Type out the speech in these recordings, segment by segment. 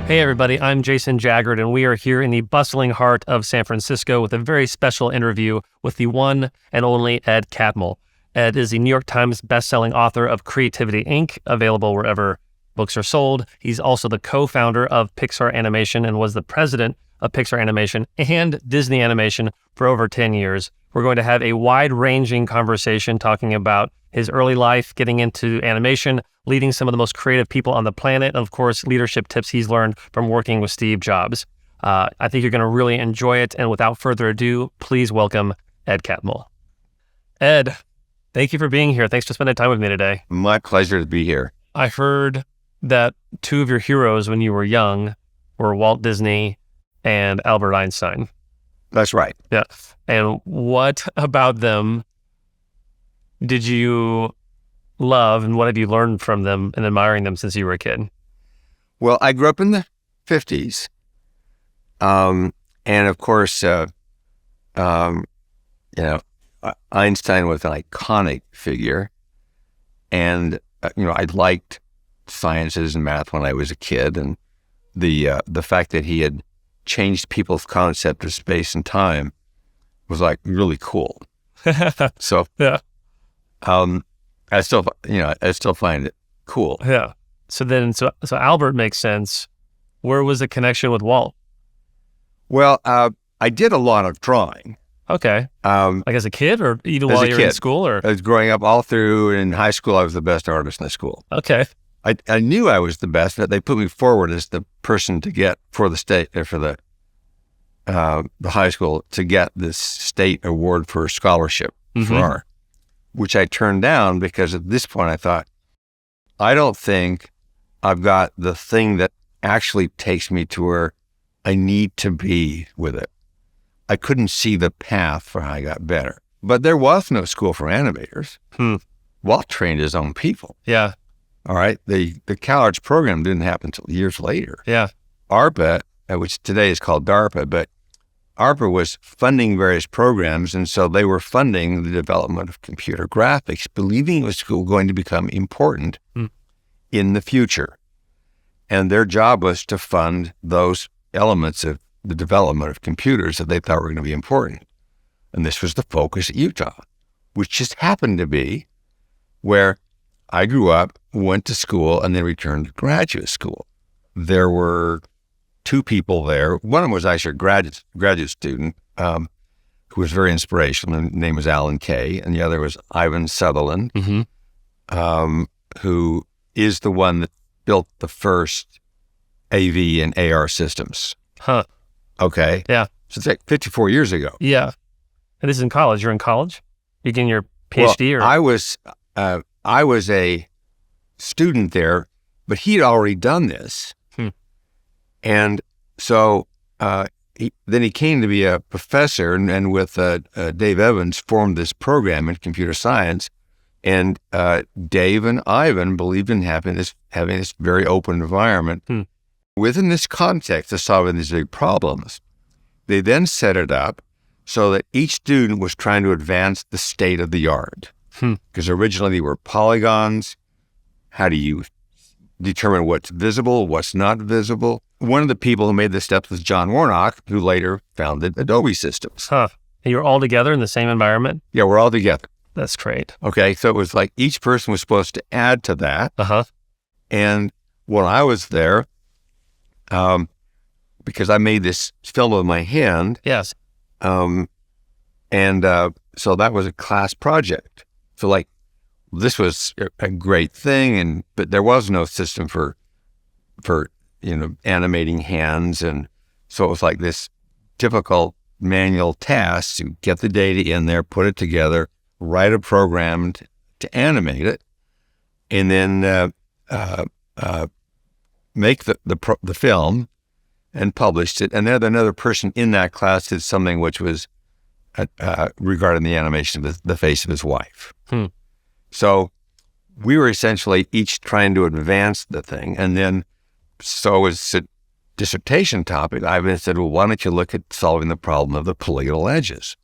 Hey everybody, I'm Jason Jaggard, and we are here in the bustling heart of San Francisco with a very special interview with the one and only Ed Catmull. Ed is the New York Times bestselling author of Creativity, Inc., available wherever books are sold. He's also the co-founder of Pixar Animation and was the president of Pixar Animation and Disney Animation for over 10 years. We're going to have a wide-ranging conversation talking about his early life, getting into animation, leading some of the most creative people on the planet, and of course, leadership tips he's learned from working with Steve Jobs. I think you're going to really enjoy it. And without further ado, please welcome Ed Catmull. Ed, thank you for being here. Thanks for spending time with me today. My pleasure to be here. I heard that two of your heroes when you were young were Walt Disney and Albert Einstein. That's right. Yeah. And what about them did you love, and what have you learned from them and admiring them since you were a kid? Well, I grew up in the 50s. And of course, Einstein was an iconic figure. And, I liked sciences and math when I was a kid. And the fact that he had changed people's concept of space and time was really cool. So, yeah. I still find it cool. Yeah. So Albert makes sense. Where was the connection with Walt? Well, I did a lot of drawing. Okay. Like as a kid, or even while you were in school, or I was growing up all through. In high school, I was the best artist in the school. Okay. I knew I was the best, but they put me forward as the person to get for the state or for the high school to get this state award for scholarship for art, which I turned down because at this point I thought, I don't think I've got the thing that actually takes me to where I need to be with it. I couldn't see the path for how I got better. But there was no school for animators. Walt trained his own people. Yeah. All right. The college program didn't happen until years later. Yeah. ARPA, which today is called DARPA, but ARPA was funding various programs, and so they were funding the development of computer graphics, believing it was going to become important in the future. And their job was to fund those elements of the development of computers that they thought were going to be important. And this was the focus at Utah, which just happened to be where I grew up, went to school, and then returned to graduate school. There were two people there. One of them was actually a graduate student who was very inspirational. His name was Alan Kay, and the other was Ivan Sutherland, who is the one that built the first AV and AR systems. Huh. Okay. Yeah. So it's like 54 years ago. Yeah. And this is in college. You're in college? You getting your PhD? Well, I was a student there, but he'd already done this. And so then he came to be a professor, and with Dave Evans formed this program in computer science. And Dave and Ivan believed in having this very open environment. Within this context of solving these big problems, they then set it up so that each student was trying to advance the state of the art. Because originally they were polygons. How do you determine what's visible, what's not visible? One of the people who made this step was John Warnock, who later founded Adobe Systems. Huh. And you're all together in the same environment? Yeah, we're all together. That's great. Okay, so it was like each person was supposed to add to that. And when I was there, because I made this film with my hand. Yes. So that was a class project. So this was a great thing, but there was no system for animating hands, and so it was like this difficult manual task to get the data in there, put it together, write a program to animate it, and then make the film and published it. And then another person in that class did something which was regarding the animation of the face of his wife. So we were essentially each trying to advance the thing. And then, so as a dissertation topic, I said, well, why don't you look at solving the problem of the polygonal edges?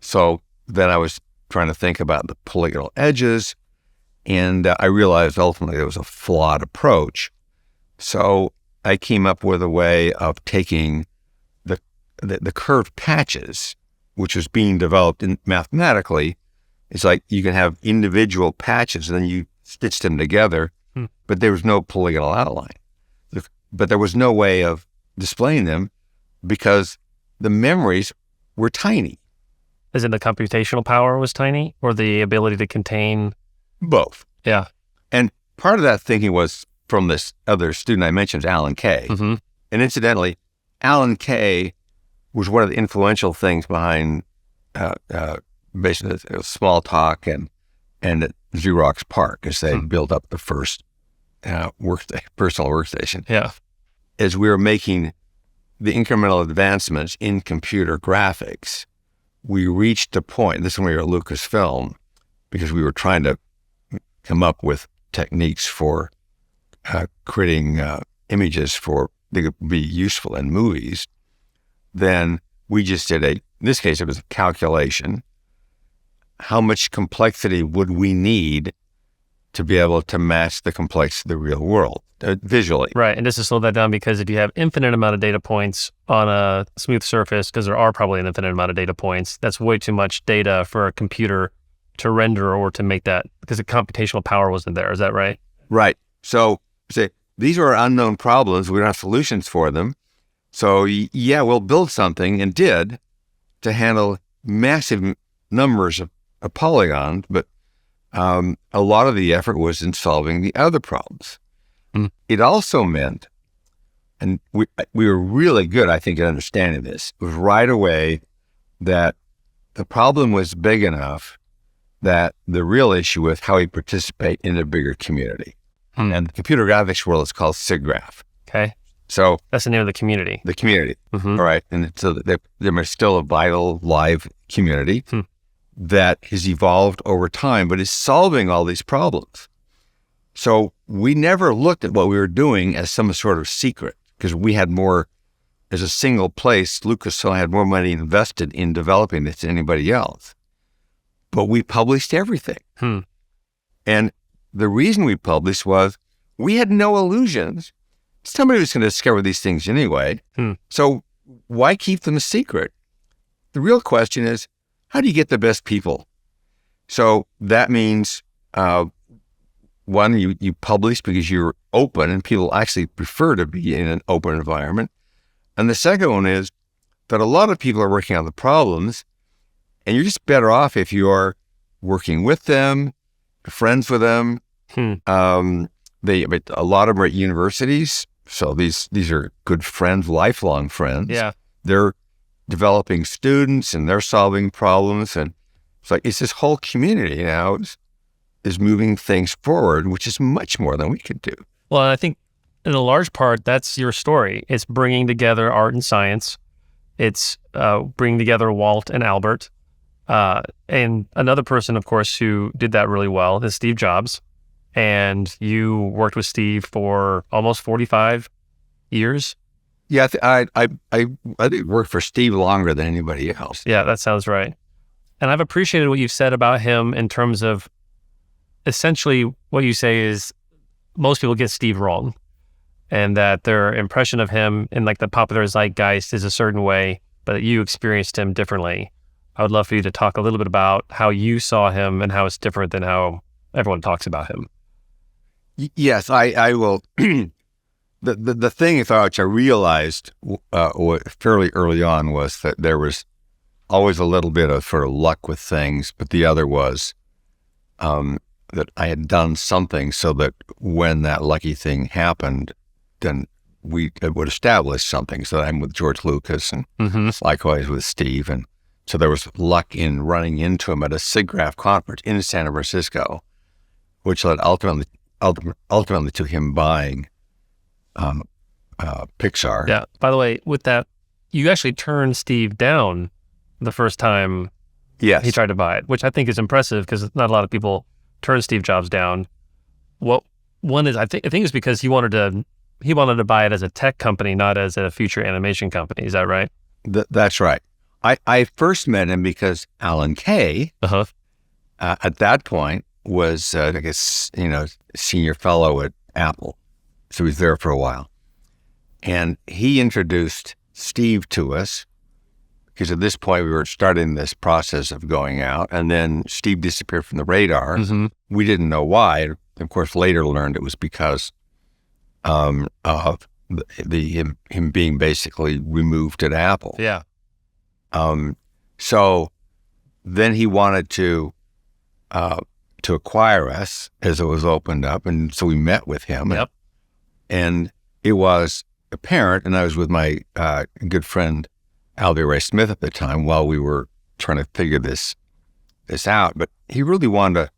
So then I was trying to think about the polygonal edges, and I realized ultimately it was a flawed approach. So I came up with a way of taking the curved patches, which was being developed mathematically. It's like you can have individual patches and then you stitch them together, but there was no polygonal outline. But there was no way of displaying them because the memories were tiny. Is it the computational power was tiny, or the ability to contain? Both. Yeah. And part of that thinking was from this other student I mentioned, Alan Kay. Mm-hmm. And incidentally, Alan Kay was one of the influential things behind basically Small Talk and at Xerox PARC as they built up the first personal workstation. Yeah. As we were making the incremental advancements in computer graphics, we reached a point, this is when we were at Lucasfilm, because we were trying to come up with techniques for creating images for they could be useful in movies. Then we just did in this case, it was a calculation. How much complexity would we need to be able to match the complexity of the real world visually? Right. And just to slow that down, because if you have infinite amount of data points on a smooth surface, because there are probably an infinite amount of data points, that's way too much data for a computer to render or to make that, because the computational power wasn't there. Is that right? Right. So say these are unknown problems. We don't have solutions for them. So yeah, we'll build something, and did, to handle massive numbers of polygons, but a lot of the effort was in solving the other problems. It also meant, and we were really good, I think, at understanding this, it was right away that the problem was big enough that the real issue was how we participate in a bigger community. And the computer graphics world is called SIGGRAPH. Okay. So that's the name of the community. The community. All right. And so they're still a vital, live community that has evolved over time, but is solving all these problems. So we never looked at what we were doing as some sort of secret, because we had more, as a single place, Lucasfilm had more money invested in developing it than anybody else. But we published everything. And the reason we published was we had no illusions. Somebody was going to discover these things anyway. So why keep them a secret? The real question is, how do you get the best people? So that means, one, you publish because you're open and people actually prefer to be in an open environment. And the second one is that a lot of people are working on the problems, and you're just better off if you are working with them, friends with them. A lot of them are at universities. So these are good friends, lifelong friends. Yeah. They're developing students and they're solving problems. And it's this whole community now is moving things forward, which is much more than we could do. Well, I think in a large part, that's your story. It's bringing together art and science. It's bringing together Walt and Albert. And another person, of course, who did that really well is Steve Jobs. And you worked with Steve for almost 45 years. Yeah, I did work for Steve longer than anybody else. Yeah, that sounds right. And I've appreciated what you've said about him in terms of essentially what you say is most people get Steve wrong, and that their impression of him in like the popular zeitgeist is a certain way, but you experienced him differently. I would love for you to talk a little bit about how you saw him and how it's different than how everyone talks about him. Yes, I will. The thing which I realized fairly early on was that there was always a little bit of sort of luck with things, but the other was that I had done something so that when that lucky thing happened, then we would establish something. So I'm with George Lucas and likewise with Steve. And so there was luck in running into him at a SIGGRAPH conference in San Francisco, which led ultimately to him buying Pixar. Yeah. By the way, with that, you actually turned Steve down the first time he tried to buy it, which I think is impressive because not a lot of people turn Steve Jobs down. What one is, I think it's because he wanted to buy it as a tech company, not as a feature animation company. Is that right? That's right. I first met him because Alan Kay at that point was I guess senior fellow at Apple, so he was there for a while. And he introduced Steve to us because at this point we were starting this process of going out, and then Steve disappeared from the radar. Mm-hmm. We didn't know why. Of course, later learned it was because of him being basically removed at Apple. Yeah. So then he wanted to acquire us as it was opened up, and so we met with him. Yep. And it was apparent, and I was with my good friend Albie Ray Smith at the time while we were trying to figure this out. But he really wanted to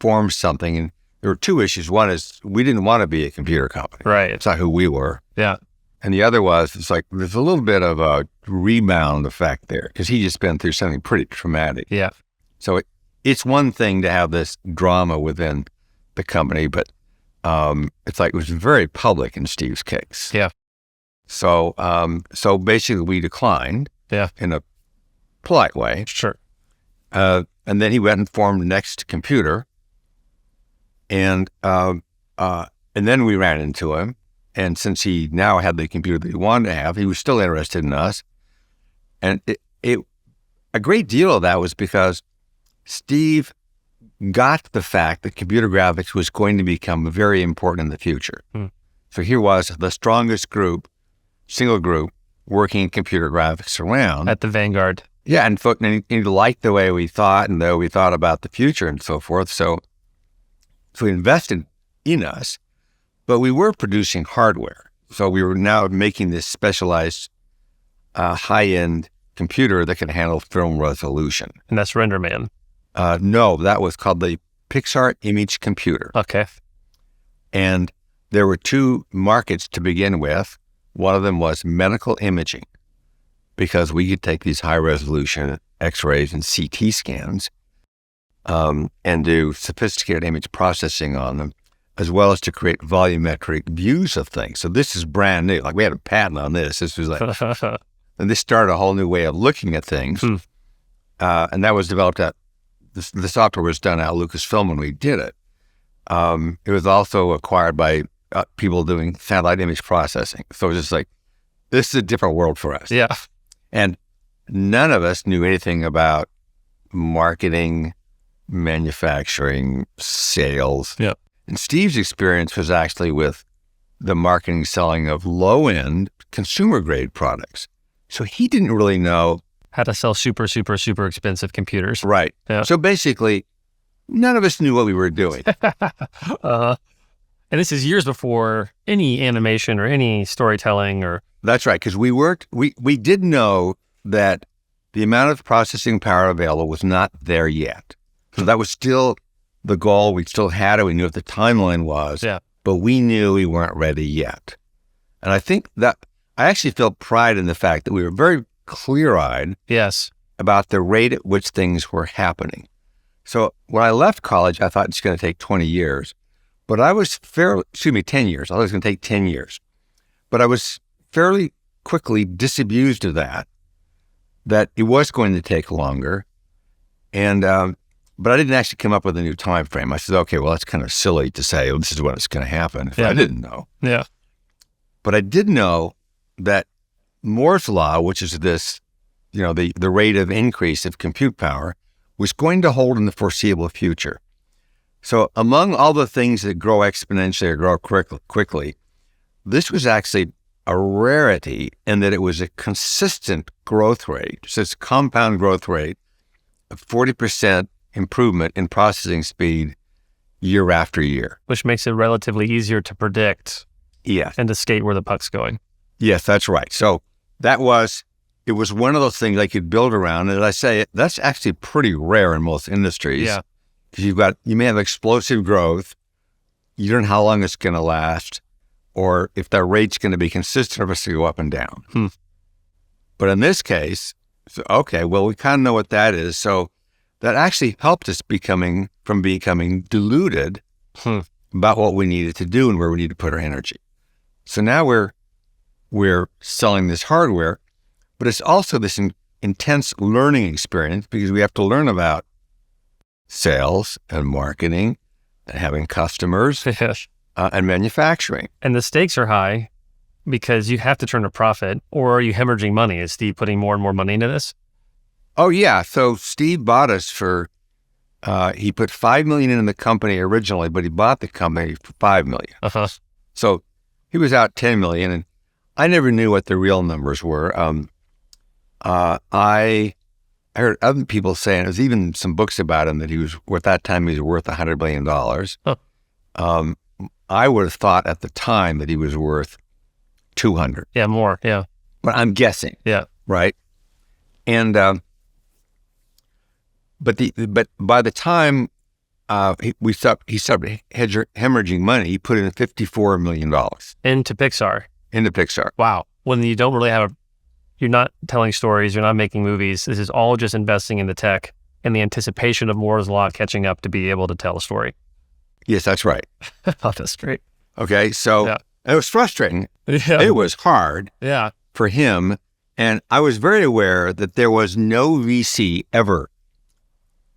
form something, and there were two issues. One is we didn't want to be a computer company. Right. It's not who we were. Yeah. And the other was, it's like there's a little bit of a rebound effect there because he just been through something pretty traumatic. Yeah. So it's one thing to have this drama within the company, but it's like it was very public in Steve's case. Yeah. So basically we declined. Yeah. In a polite way. Sure. And then he went and formed Next Computer, and then we ran into him. And since he now had the computer that he wanted to have, he was still interested in us. And a great deal of that was because Steve got the fact that computer graphics was going to become very important in the future. So here was the strongest single group working in computer graphics around. At the vanguard. Yeah, and he liked the way we thought and the way we thought about the future and so forth. So he invested in us, but we were producing hardware. So we were now making this specialized high-end computer that could handle film resolution. And that's RenderMan. No, that was called the Pixar Image Computer. Okay. And there were two markets to begin with. One of them was medical imaging, because we could take these high-resolution X-rays and CT scans and do sophisticated image processing on them, as well as to create volumetric views of things. So this is brand new. Like we had a patent on this. This was like, and this started a whole new way of looking at things. And that was developed at, the software was done at Lucasfilm when we did it. It was also acquired by people doing satellite image processing. So it was just like, this is a different world for us. Yeah. And none of us knew anything about marketing, manufacturing, sales. Yeah. And Steve's experience was actually with the marketing, selling of low-end consumer-grade products. So he didn't really know how to sell super, super, super expensive computers. Right. Yeah. So basically, none of us knew what we were doing. And this is years before any animation or any storytelling or... That's right, because we did know that the amount of processing power available was not there yet. So that was still the goal. We still had it. We knew what the timeline was. Yeah. But we knew we weren't ready yet. And I think that I actually felt pride in the fact that we were very clear-eyed Yes. about the rate at which things were happening. So when I left college, I thought it's going to take 20 years. But I was 10 years. I thought it was going to take 10 years. But I was fairly quickly disabused of that it was going to take longer. And, but I didn't actually come up with a new time frame. I said, okay, well, that's kind of silly to say, this is when it's going to happen. If I didn't know. Yeah. But I did know that Moore's law, which is this, the rate of increase of compute power, was going to hold in the foreseeable future. So among all the things that grow exponentially or grow quickly, this was actually a rarity in that it was a consistent growth rate. So it's a compound growth rate of 40% improvement in processing speed year after year. Which makes it relatively easier to predict. Yes. And to skate where the puck's going. Yes, that's right. So it was one of those things I could build around. And as I say, that's actually pretty rare in most industries. Yeah. Because you may have explosive growth. You don't know how long it's going to last, or if that rate's going to be consistent or if it's going to go up and down. But in this case, okay, well, we kind of know what that is. So that actually helped us from becoming deluded about what we needed to do and where we need to put our energy. So now we're selling this hardware, but it's also this intense learning experience because we have to learn about sales and marketing and having customers and manufacturing. And the stakes are high because you have to turn a profit, or are you hemorrhaging money? Is Steve putting more and more money into this? Oh, yeah. So Steve bought us for, he put $5 million in the company originally, but he bought the company for $5 million. Uh-huh. So he was out $10 million, and I never knew what the real numbers were. I heard other people saying, there's even some books about him that he was, at that time, he was worth $100 million. Huh. I would have thought at the time that he was worth 200. Yeah, more. Yeah. But I'm guessing. Yeah. Right. And, but by the time he started hemorrhaging money, he put in $54 million Into Pixar. into Pixar. Wow. When you don't really you're not telling stories, you're not making movies. This is all just investing in the tech and the anticipation of Moore's Law catching up to be able to tell a story. Yes, that's right. Oh, that's great. Okay. So Yeah. it was frustrating. Yeah. It was hard Yeah. for him. And I was very aware that there was no VC ever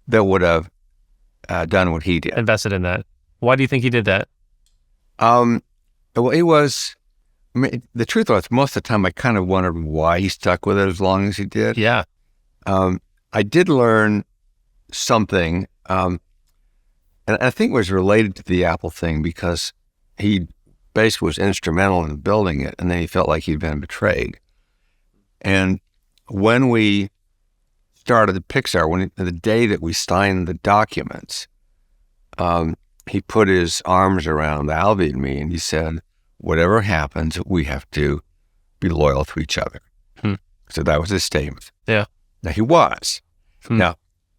that would have done what he did. Invested in that. Why do you think he did that? Well, it was, I mean, the truth was, most of the time I kind of wondered why he stuck with it as long as he did. Yeah. I did learn something, and I think it was related to the Apple thing, because he basically was instrumental in building it, and then he felt like he'd been betrayed. And when we started the Pixar, the day that we signed the documents, he put his arms around Alvy and me, and he said, whatever happens, we have to be loyal to each other. So that was his statement. Yeah. Now, he was. Now,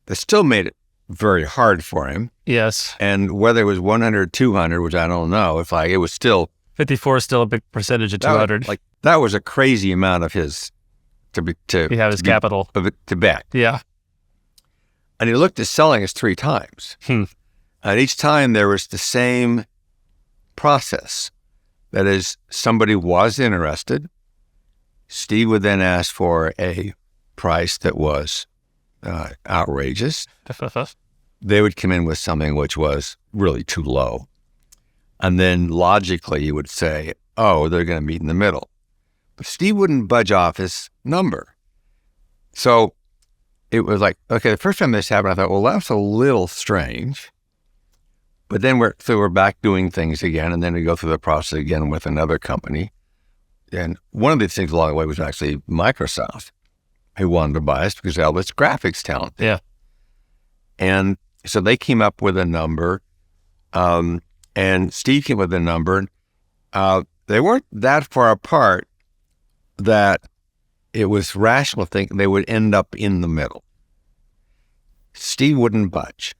that still made it very hard for him. Yes. And whether it was 100, 200, which I don't know, it was still... 54 is still a big percentage of 200. That was a crazy amount of his... He had his capital. To bet. Yeah. And he looked at selling us 3 times. And each time there was the same process. That is, somebody was interested. Steve would then ask for a price that was outrageous. They would come in with something which was really too low. And then logically you would say, oh, they're going to meet in the middle. But Steve wouldn't budge off his number. So it was like, okay, the first time this happened, I thought, well, that's a little strange. But then we're back doing things again, and then we go through the process again with another company. And one of the things along the way was actually Microsoft, who wanted to buy us because of Elvis graphics talent. Yeah. And so they came up with a number, and Steve came up with a number. They weren't that far apart that it was rational to think they would end up in the middle. Steve wouldn't budge.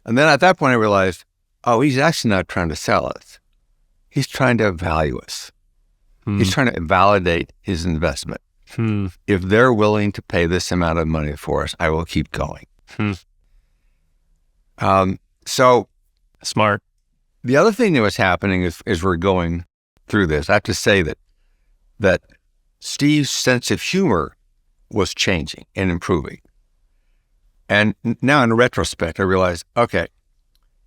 And then at that point I realized, oh, he's actually not trying to sell us. He's trying to value us. He's trying to validate his investment. If they're willing to pay this amount of money for us, I will keep going. So smart. The other thing that was happening is we're going through this. I have to say that Steve's sense of humor was changing and improving. And now in retrospect, I realized, okay,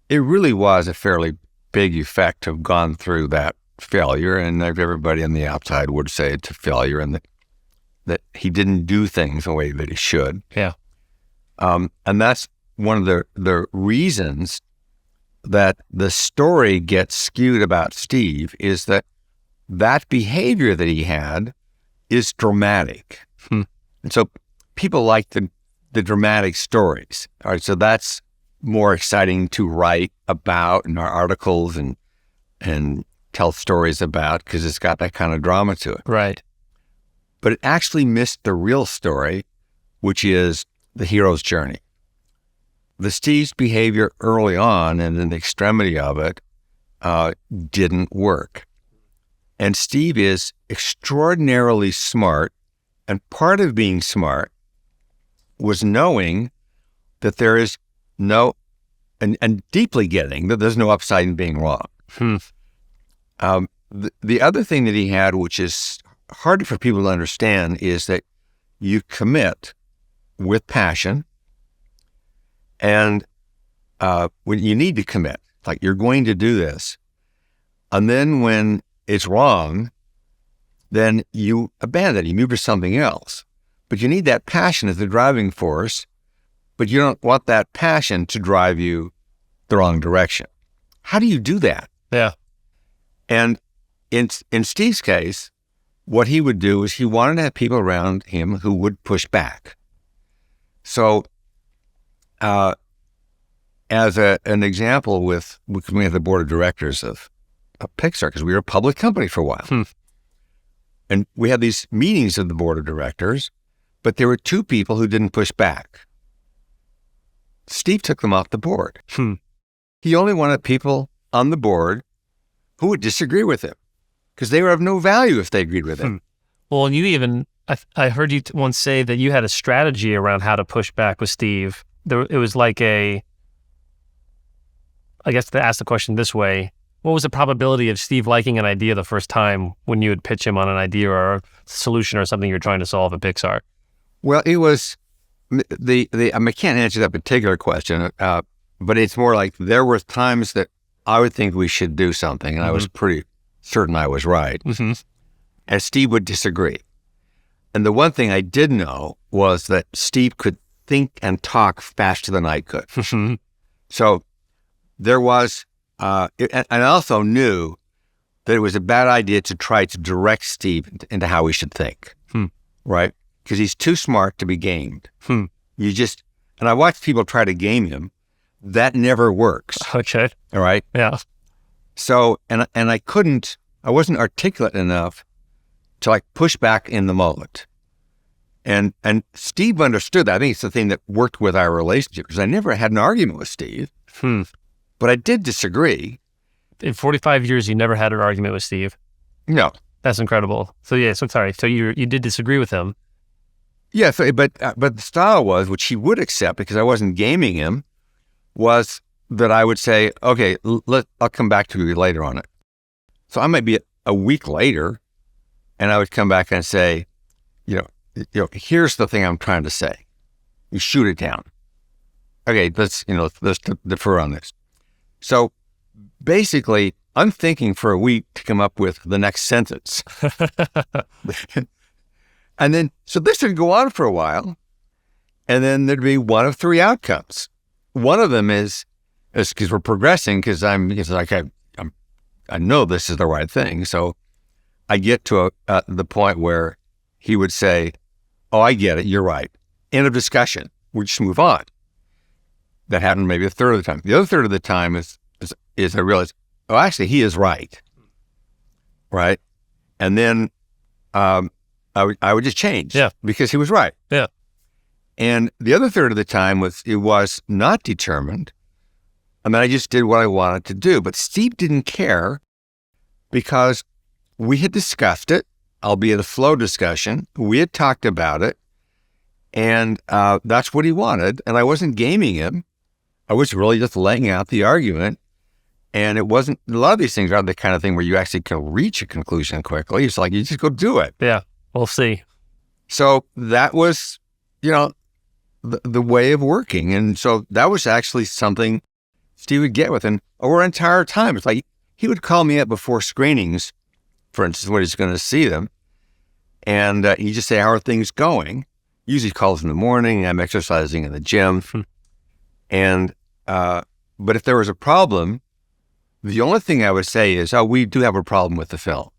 it really was a fairly big effect to have gone through that failure, and everybody on the outside would say it's a failure, and that he didn't do things the way that he should. Yeah. And that's one of the reasons that the story gets skewed about Steve, is that behavior that he had is dramatic. And so people like the dramatic stories. All right, so that's more exciting to write about in our articles and tell stories about, because it's got that kind of drama to it. Right. But it actually missed the real story, which is the hero's journey. The Steve's behavior early on and in the extremity of it didn't work. And Steve is extraordinarily smart, and part of being smart was knowing that there is no, and deeply getting that there's no upside in being wrong. The other thing that he had, which is hard for people to understand, is that you commit with passion, and when you need to commit, like you're going to do this, and then when it's wrong, then you abandon it. You move to something else. But you need that passion as the driving force, but you don't want that passion to drive you the wrong direction. How do you do that? Yeah. And in Steve's case, what he would do is he wanted to have people around him who would push back. So, as an example, we have the board of directors of Pixar, because we were a public company for a while. And we had these meetings of the board of directors, but there were two people who didn't push back. Steve took them off the board. He only wanted people on the board who would disagree with him, because they were of no value if they agreed with him. Well, and you even, I heard you once say that you had a strategy around how to push back with Steve. It was like I guess to ask the question this way, what was the probability of Steve liking an idea the first time when you would pitch him on an idea or a solution or something you're trying to solve at Pixar? Well, it was I can't answer that particular question, but it's more like there were times that I would think we should do something, and I was pretty certain I was right. And Steve would disagree. And the one thing I did know was that Steve could think and talk faster than I could. So there was, and I also knew that it was a bad idea to try to direct Steve into how he should think, right? Because he's too smart to be gamed. And I watched people try to game him. That never works. Okay. All right? Yeah. So, and I wasn't articulate enough to like push back in the moment. And Steve understood that. I think it's the thing that worked with our relationship, because I never had an argument with Steve, but I did disagree. In 45 years, you never had an argument with Steve? No. That's incredible. So sorry. So you did disagree with him? Yeah, but the style was, which he would accept because I wasn't gaming him, was that I would say, okay, I'll come back to you later on it. So I might be a week later, and I would come back and say, here's the thing I'm trying to say. You shoot it down. Okay, let's defer on this. So basically, I'm thinking for a week to come up with the next sentence. And then, so this would go on for a while, and then there'd be one of three outcomes. One of them is because we're progressing, because I know this is the right thing. So I get to the point where he would say, oh, I get it. You're right. End of discussion. We just move on. That happened maybe a third of the time. The other third of the time is I realize, oh, actually, he is right. Right. And then I would just change. Yeah. Because he was right. Yeah. And the other third of the time it was not determined. I mean, I just did what I wanted to do. But Steve didn't care, because we had discussed it, albeit a flow discussion. We had talked about it, and that's what he wanted. And I wasn't gaming him. I was really just laying out the argument. And it wasn't, a lot of these things aren't the kind of thing where you actually can reach a conclusion quickly. It's like, you just go do it. Yeah, we'll see. So that was, the way of working. And so that was actually something Steve would get with. And over an entire time, it's like he would call me up before screenings, for instance, when he's going to see them. And he'd just say, how are things going? Usually he calls in the morning. I'm exercising in the gym. And, but if there was a problem, the only thing I would say is, oh, we do have a problem with the film.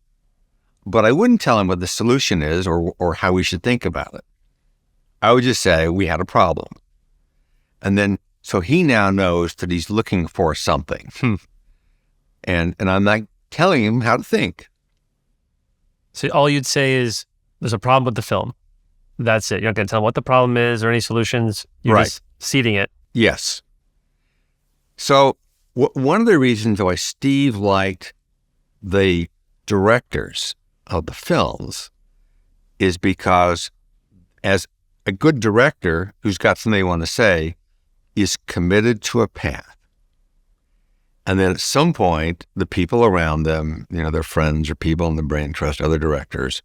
But I wouldn't tell him what the solution is or how we should think about it. I would just say, we had a problem. And then, so he now knows that he's looking for something. And I'm not telling him how to think. So all you'd say is, there's a problem with the film. That's it. You're not going to tell him what the problem is or any solutions. You're just seeding it. Yes. So one of the reasons why Steve liked the directors of the films is because, as a good director who's got something they want to say, is committed to a path. And then at some point, the people around them, their friends or people in the brain trust, other directors,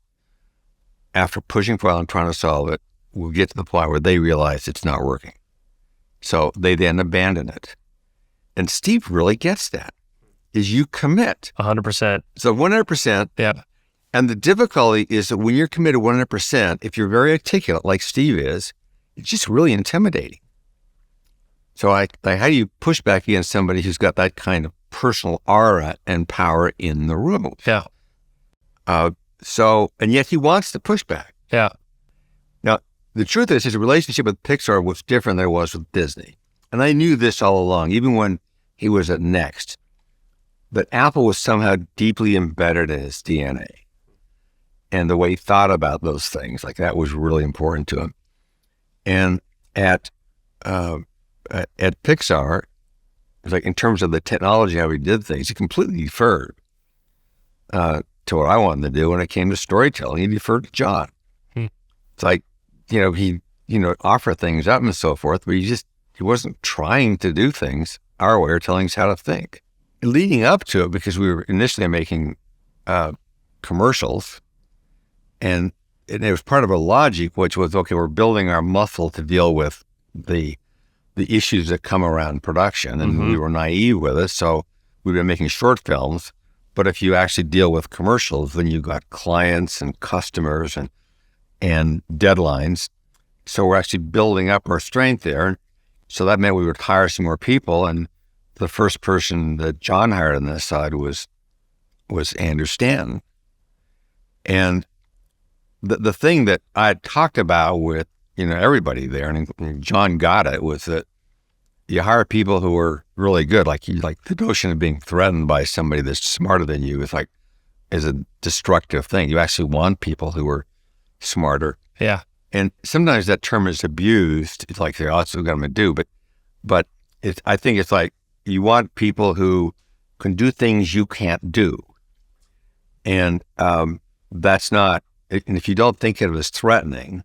after pushing for a while and trying to solve it, will get to the point where they realize it's not working. So they then abandon it. And Steve really gets that, is you commit. 100%. So 100%. Yeah. And the difficulty is that when you're committed 100%, if you're very articulate like Steve is, it's just really intimidating. So how do you push back against somebody who's got that kind of personal aura and power in the room? Yeah. And yet he wants to push back. Yeah. Now, the truth is his relationship with Pixar was different than it was with Disney. And I knew this all along, even when he was at Next, that Apple was somehow deeply embedded in his DNA. And the way he thought about those things, like that was really important to him. And at Pixar, it's like in terms of the technology, how he did things, he completely deferred to what I wanted to do. When it came to storytelling, he deferred to John. It's like, he'd offer things up and so forth, but he wasn't trying to do things our way or telling us how to think. Leading up to it, because we were initially making commercials, and it was part of a logic, which was, okay, we're building our muscle to deal with the issues that come around production, and we were naive with it, so we've been making short films. But if you actually deal with commercials, then you've got clients and customers and deadlines. So we're actually building up our strength there. So that meant we would hire some more people, and the first person that John hired on this side was Andrew Stanton. And the thing that I talked about with everybody there, and John got it, was that you hire people who are really good. Like the notion of being threatened by somebody that's smarter than you is a destructive thing. You actually want people who are smarter. Yeah. And sometimes that term is abused. It's like, oh, that's what I'm going to do. But I think it's like you want people who can do things you can't do. And that's not, and if you don't think of it as threatening,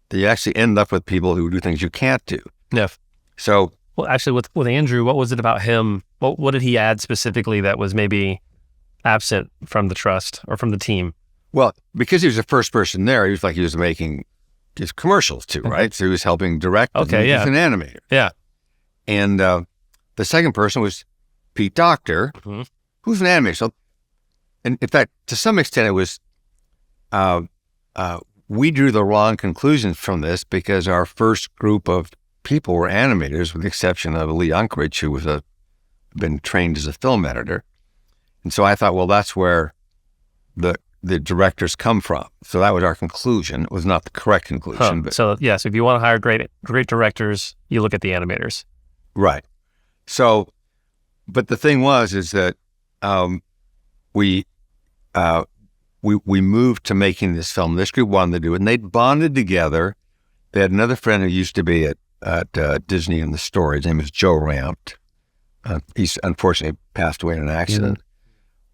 then you actually end up with people who do things you can't do. Yeah. So, well, actually, with Andrew, what was it about him? What did he add specifically that was maybe absent from the trust or from the team? Well, because he was the first person there, he was making his commercials too, right? So he was helping direct. Okay, yeah. He's an animator. Yeah. And the second person was Pete Docter, who's an animator. So, and in fact, to some extent, it was we drew the wrong conclusions from this because our first group of people were animators, with the exception of Lee Unkrich, who was been trained as a film editor. And so I thought, well, that's where the directors come from. So that was our conclusion. It was not the correct conclusion. But, so if you want to hire great directors, you look at the animators. Right. So, but the thing is that we moved to making this film. This group wanted to do it, and they bonded together. They had another friend who used to be at Disney in the story. His name is Joe Rampt. He's unfortunately passed away in an accident. Yeah.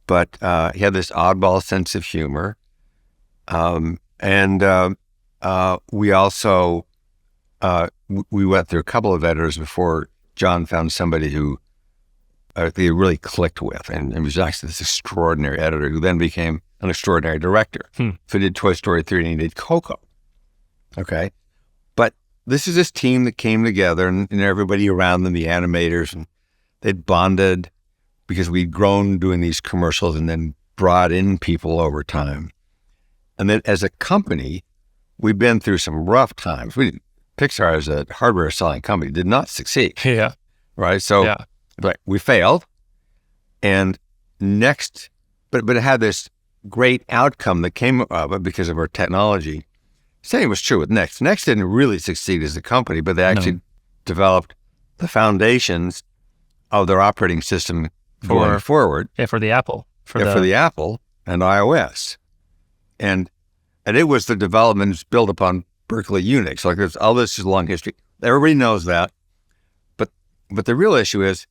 But he had this oddball sense of humor. We also, we went through a couple of editors before John found somebody who they really clicked with. And it was actually this extraordinary editor who then became an extraordinary director. So he did Toy Story 3 and he did Coco. Okay. But this is this team that came together and everybody around them, the animators, and they'd bonded because we'd grown doing these commercials and then brought in people over time. And then as a company, we've been through some rough times. Pixar, as a hardware selling company, did not succeed. Yeah. Right? So but we failed. And Next, but it had this great outcome that came of it because of our technology. Same was true with Next. Next didn't really succeed as a company, but they actually developed the foundations of their operating system going forward. Yeah, for the Apple. For the Apple and iOS. And it was the developments built upon Berkeley Unix. Like all this is a long history. Everybody knows that. But the real issue is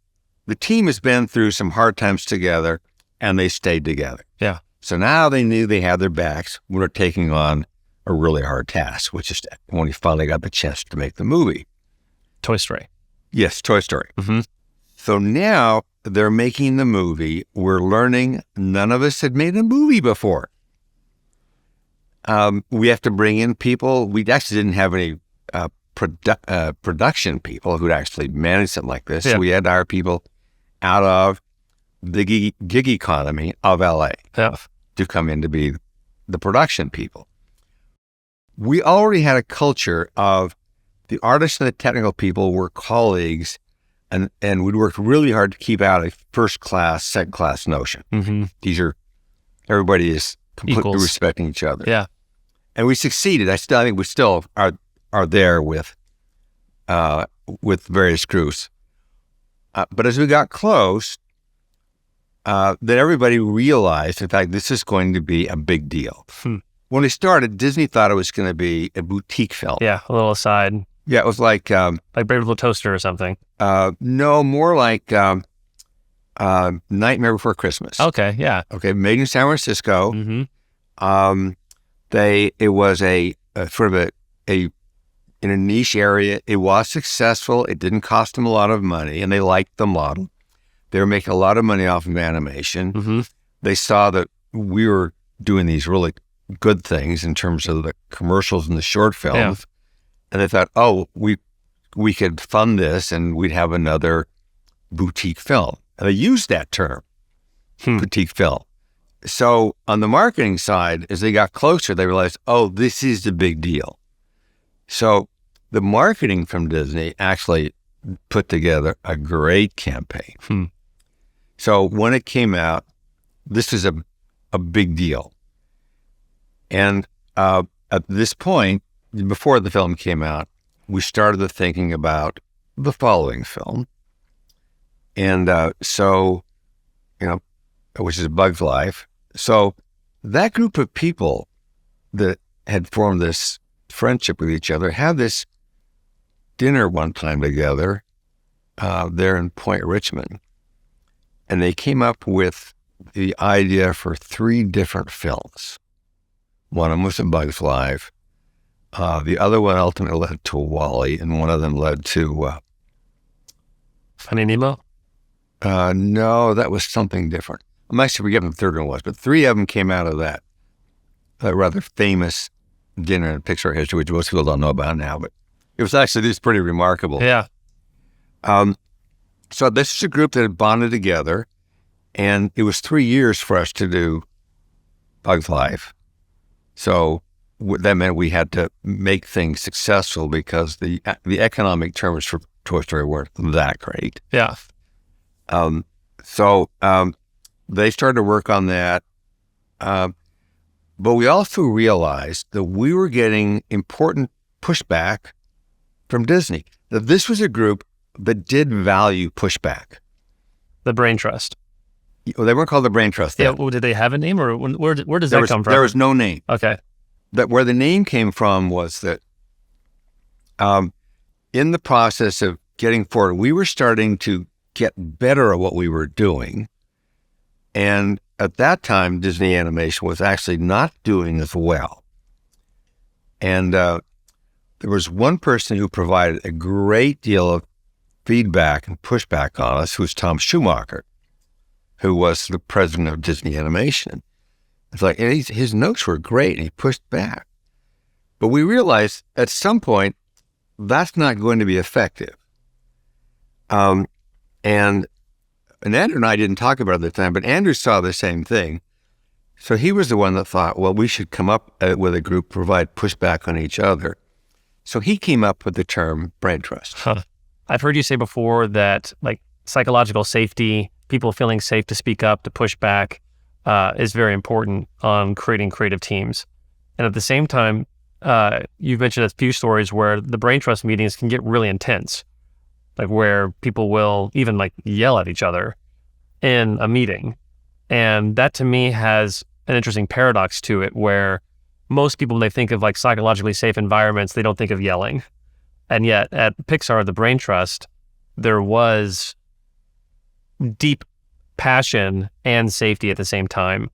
the team has been through some hard times together and they stayed together. Yeah. So now they knew they had their backs. We were taking on a really hard task, which is when we finally got the chance to make the movie. Toy Story. Yes, Toy Story. So now they're making the movie. We're learning none of us had made a movie before. We have to bring in people. We actually didn't have any production people who'd actually manage something like this. Yeah. So we had to hire people out of the gig economy of LA to come in to be the production people. We already had a culture of the artists and the technical people were colleagues, and we'd worked really hard to keep out a first class, second class notion. Everybody is completely Equals. respecting each other. Yeah. And we succeeded. I think we still are there with various groups. But as we got close, then everybody realized, in fact, this is going to be a big deal. When we started, Disney thought it was going to be a boutique film. Yeah, a little aside. Yeah, it was like Brave Little Toaster or something. No, more like Nightmare Before Christmas. Okay, yeah. Okay, made in San Francisco. It was a sort of a in a niche area. It was successful. It didn't cost them a lot of money, and they liked the model. They were making a lot of money off of animation. They saw that we were doing these really good things in terms of the commercials and the short films, and they thought, oh, we could fund this, and we'd have another boutique film. And they used that term, boutique film. So on the marketing side, as they got closer, they realized, oh, this is the big deal. So the marketing from Disney actually put together a great campaign. So when it came out, this is a big deal. And at this point, before the film came out, we started thinking about the following film. And which is Bug's Life. So that group of people that had formed this friendship with each other had this dinner one time together there in Point Richmond. And they came up with the idea for 3 different films. One of them was A Bug's Life. The other one ultimately led to Wall-E, and one of them led to... Finding Nemo? No, that was something different. I'm actually forgetting the third one was, but 3 of them came out of that rather famous dinner in Pixar history, which most people don't know about now, but it was actually just pretty remarkable. Yeah. So this is a group that had bonded together, and it was 3 years for us to do Bug's Life. So that meant we had to make things successful because the economic terms for Toy Story weren't that great. Yeah. So they started to work on that. But we also realized that we were getting important pushback from Disney. That this was a group that did value pushback. The Brain Trust. Well, they weren't called the Brain Trust. Yeah. Well, did they have a name, or where does that come from? There was no name. Okay. That where the name came from was that in the process of getting forward, we were starting to get better at what we were doing. And at that time, Disney Animation was actually not doing as well. And there was one person who provided a great deal of feedback and pushback on us, who was Tom Schumacher, who was the president of Disney Animation. It's like, and his notes were great, and he pushed back. But we realized at some point, that's not going to be effective. And Andrew and I didn't talk about it at the time, but Andrew saw the same thing. So he was the one that thought, well, we should come up with a group, provide pushback on each other. So he came up with the term Brain Trust. I've heard you say before that like psychological safety, people feeling safe to speak up, to push back, is very important on creating creative teams. And at the same time, you've mentioned a few stories where the Brain Trust meetings can get really intense, like where people will even like yell at each other in a meeting. And that to me has an interesting paradox to it, where most people, when they think of like psychologically safe environments, they don't think of yelling. And yet at Pixar, the Brain Trust, there was deep passion and safety at the same time.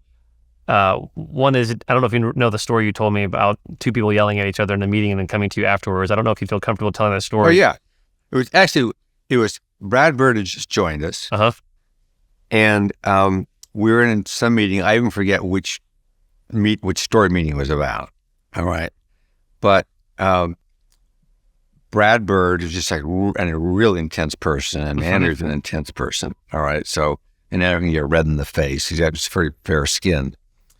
One is, I don't know if you know the story you told me about 2 people yelling at each other in a meeting and then coming to you afterwards. I don't know if you feel comfortable telling that story. Oh, yeah. It was Brad Bird had just joined us. And we were in some meeting. I even forget which story meeting it was about. All right. But Brad Bird is just like a really intense person, and Andrew's an intense person. All right. So, and Andrew can get red in the face. He's got just very fair skin.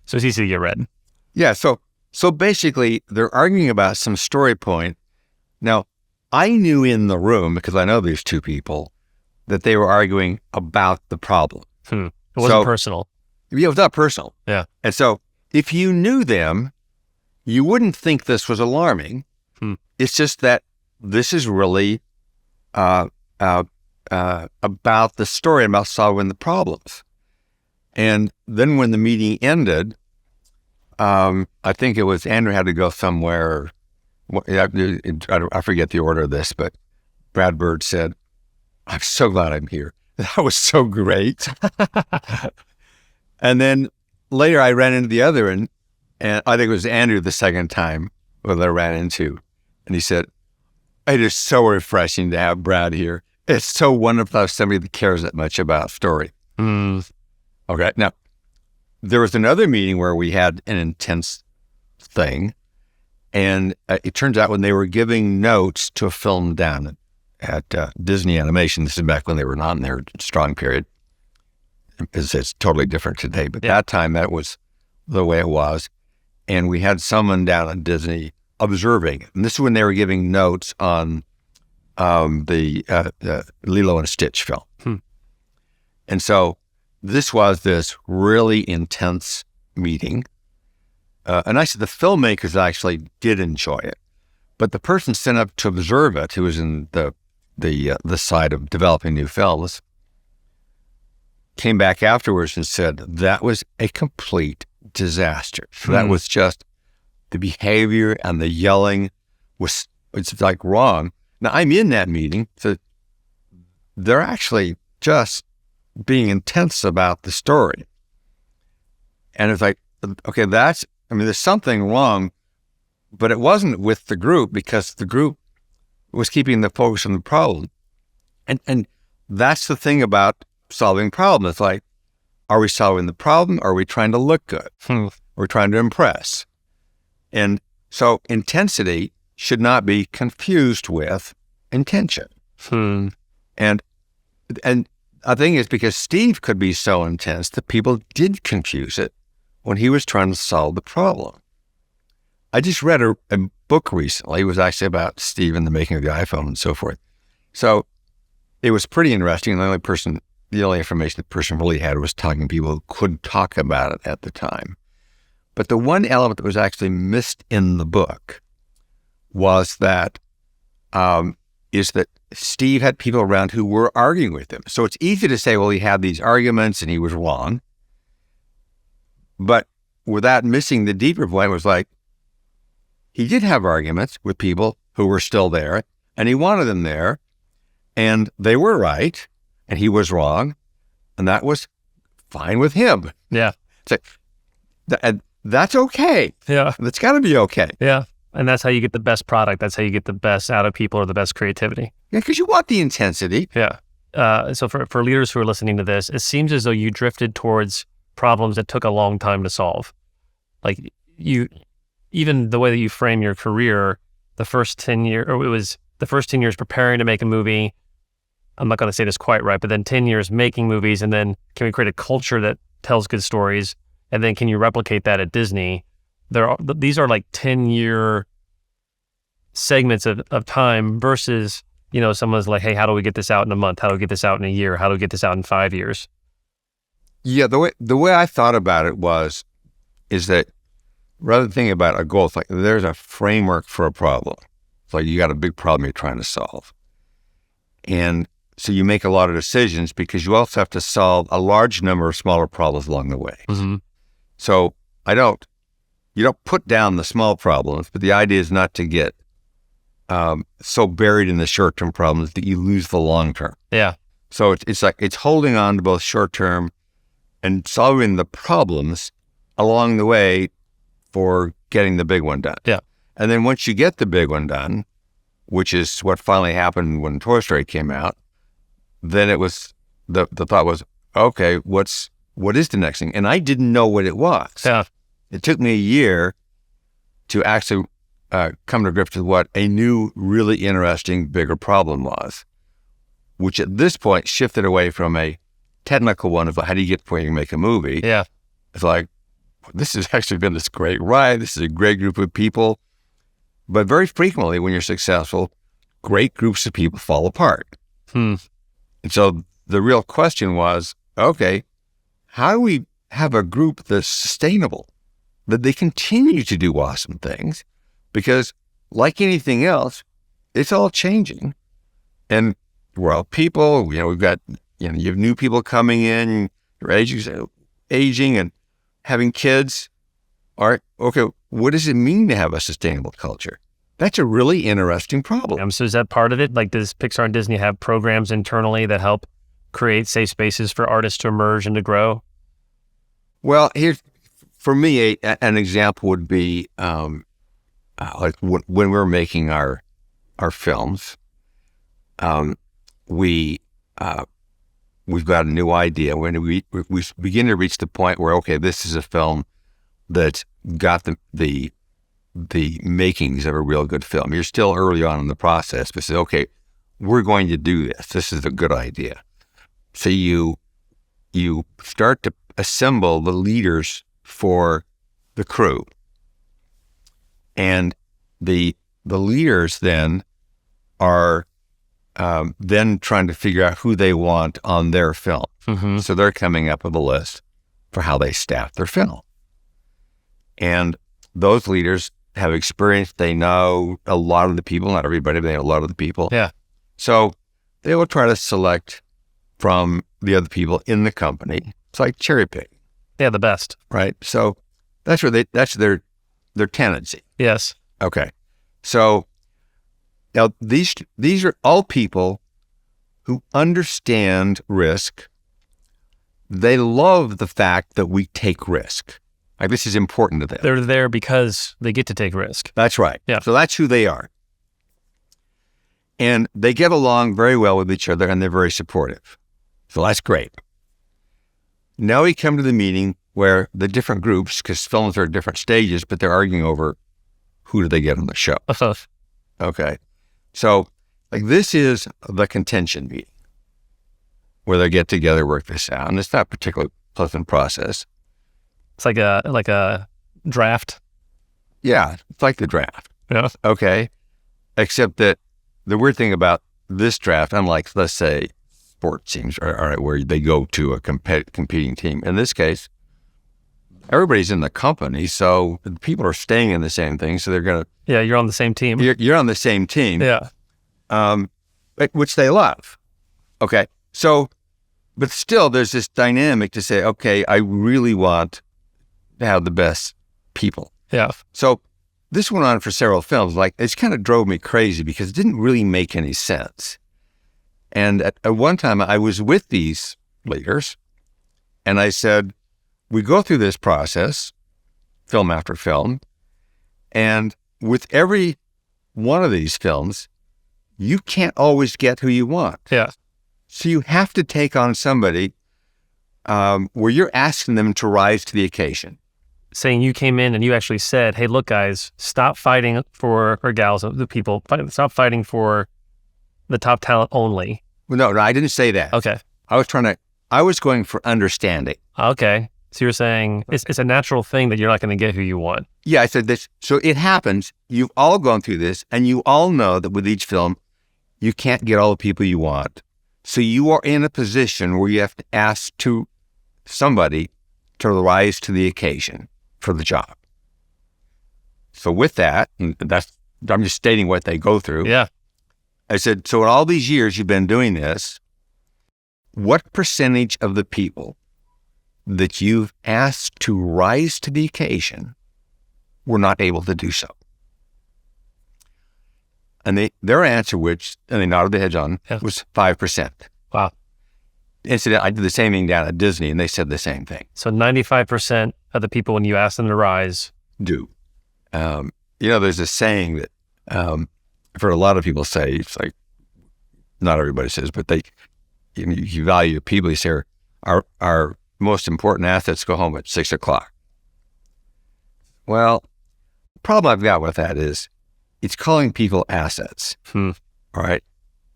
So it's easy to get red. Yeah. So basically, they're arguing about some story point. Now, I knew in the room, because I know these two people, that they were arguing about the problem. It wasn't personal. Yeah, it was not personal. Yeah. And so if you knew them, you wouldn't think this was alarming. It's just that this is really about the story, about solving the problems. And then when the meeting ended, I think it was Andrew had to go somewhere. I forget the order of this, but Brad Bird said, "I'm so glad I'm here." That was so great. And then later I ran into the other, and I think it was Andrew the second time that I ran into. And he said, "It is so refreshing to have Brad here. It's so wonderful to have somebody that cares that much about story." Okay. Now, there was another meeting where we had an intense thing. And it turns out when they were giving notes to a film down at Disney Animation, this is back when they were not in their strong period. It's totally different today, but that time that was the way it was. And we had someone down at Disney observing. And this is when they were giving notes on the Lilo and Stitch film. And so this was this really intense meeting. And I said the filmmakers actually did enjoy it, but the person sent up to observe it, who was in the side of developing new films, came back afterwards and said that was a complete disaster. That was just the behavior and the yelling it's like wrong. Now I'm in that meeting, so they're actually just being intense about the story, and it's like, okay, there's something wrong, but it wasn't with the group because the group was keeping the focus on the problem. And that's the thing about solving problems. It's like, are we solving the problem? Or are we trying to look good? We're trying to impress. And so intensity should not be confused with intention. And I think it's because Steve could be so intense that people did confuse it when he was trying to solve the problem. I just read a book recently. It was actually about Steve and the making of the iPhone and so forth. So it was pretty interesting. The only information the person really had was talking to people who could talk about it at the time. But the one element that was actually missed in the book was that Steve had people around who were arguing with him. So it's easy to say, well, he had these arguments and he was wrong. But without missing the deeper point, was like, he did have arguments with people who were still there, and he wanted them there, and they were right, and he was wrong, and that was fine with him. Yeah. It's like, that's okay. Yeah. That's got to be okay. Yeah. And that's how you get the best product. That's how you get the best out of people or the best creativity. Yeah, because you want the intensity. Yeah. So for leaders who are listening to this, it seems as though you drifted towards problems that took a long time to solve. Like even the way that you frame your career, the first 10 years preparing to make a movie. I'm not going to say this quite right, but then 10 years making movies, and then can we create a culture that tells good stories? And then can you replicate that at Disney? These are like 10-year segments of time versus, someone's like, hey, how do we get this out in a month? How do we get this out in a year? How do we get this out in 5 years? Yeah, the way I thought about it is that rather than thinking about a goal, it's like there's a framework for a problem. It's like you got a big problem you're trying to solve. And so you make a lot of decisions because you also have to solve a large number of smaller problems along the way. Mm-hmm. So you don't put down the small problems, but the idea is not to get so buried in the short-term problems that you lose the long-term. Yeah. So it's holding on to both short-term and solving the problems along the way for getting the big one done. Yeah. And then once you get the big one done, which is what finally happened when Toy Story came out, then it was the thought was, okay, what is the next thing? And I didn't know what it was. Yeah. It took me a year to actually come to grips with what a new, really interesting, bigger problem was, which at this point shifted away from a technical one of how do you get before you can make a movie. Yeah. It's like, this has actually been this great ride. This is a great group of people. But very frequently when you're successful, great groups of people fall apart. And so the real question was, okay, how do we have a group that's sustainable, that they continue to do awesome things? Because like anything else, it's all changing. And we're all people, we've got, you have new people coming in, your aging and having kids. All right, okay, what does it mean to have a sustainable culture? That's a really interesting problem. So is that part of it? Like, does Pixar and Disney have programs internally that help create safe spaces for artists to emerge and to grow? Well, here's, for me, an example would be like when we're making our films, we've got a new idea. When we begin to reach the point where, okay, this is a film that's got the makings of a real good film. You're still early on in the process, but say, okay, we're going to do this. This is a good idea. So you start to assemble the leaders for the crew, and the leaders then are then trying to figure out who they want on their film. So they're coming up with a list for how they staff their film. And those leaders have experience. They know a lot of the people, not everybody, but they know a lot of the people. Yeah. So they will try to select from the other people in the company. It's like cherry picking. Yeah, the best. Right. So that's their tendency. Yes. Okay. So now these are all people who understand risk. They love the fact that we take risk. Like, this is important to them. They're there because they get to take risk. That's right. Yeah. So that's who they are. And they get along very well with each other, and they're very supportive. So that's great. Now we come to the meeting where the different groups, because films are at different stages, but they're arguing over who do they get on the show. Okay. So like, this is the contention meeting where they get together, work this out. And it's not a particularly pleasant process. It's like a draft. Yeah, it's like the draft. Yeah. Okay. Except that the weird thing about this draft, unlike, let's say, sports teams, all right, where they go to a competing team, in this case, everybody's in the company, so the people are staying in the same thing, so they're going to... Yeah, you're on the same team. You're on the same team. Yeah. Which they love. Okay. So, but still there's this dynamic to say, okay, I really want to have the best people. Yeah. So this went on for several films. Like, it kind of drove me crazy because it didn't really make any sense. And at one time I was with these leaders and I said, we go through this process, film after film, and with every one of these films, you can't always get who you want. Yeah. So you have to take on somebody where you're asking them to rise to the occasion. Saying you came in and you actually said, hey, look, guys, stop fighting for, or gals, the people, stop fighting for the top talent only. Well, no, I didn't say that. Okay. I was going for understanding. Okay. So you're saying it's a natural thing that you're not going to get who you want. Yeah, I said this. So it happens. You've all gone through this, and you all know that with each film, you can't get all the people you want. So you are in a position where you have to ask somebody to rise to the occasion for the job. So with that, and I'm just stating what they go through. Yeah. I said, so in all these years you've been doing this, what percentage of the people that you've asked to rise to the occasion were not able to do so? And their answer, and they nodded their heads on, was 5%. Wow. Incidentally, I did the same thing down at Disney, and they said the same thing. So 95% of the people, when you ask them to rise, do. There's a saying that I've heard a lot of people say, it's like, not everybody says, but you value people. You say, our most important assets go home at 6:00. Well, the problem I've got with that is it's calling people assets. All right.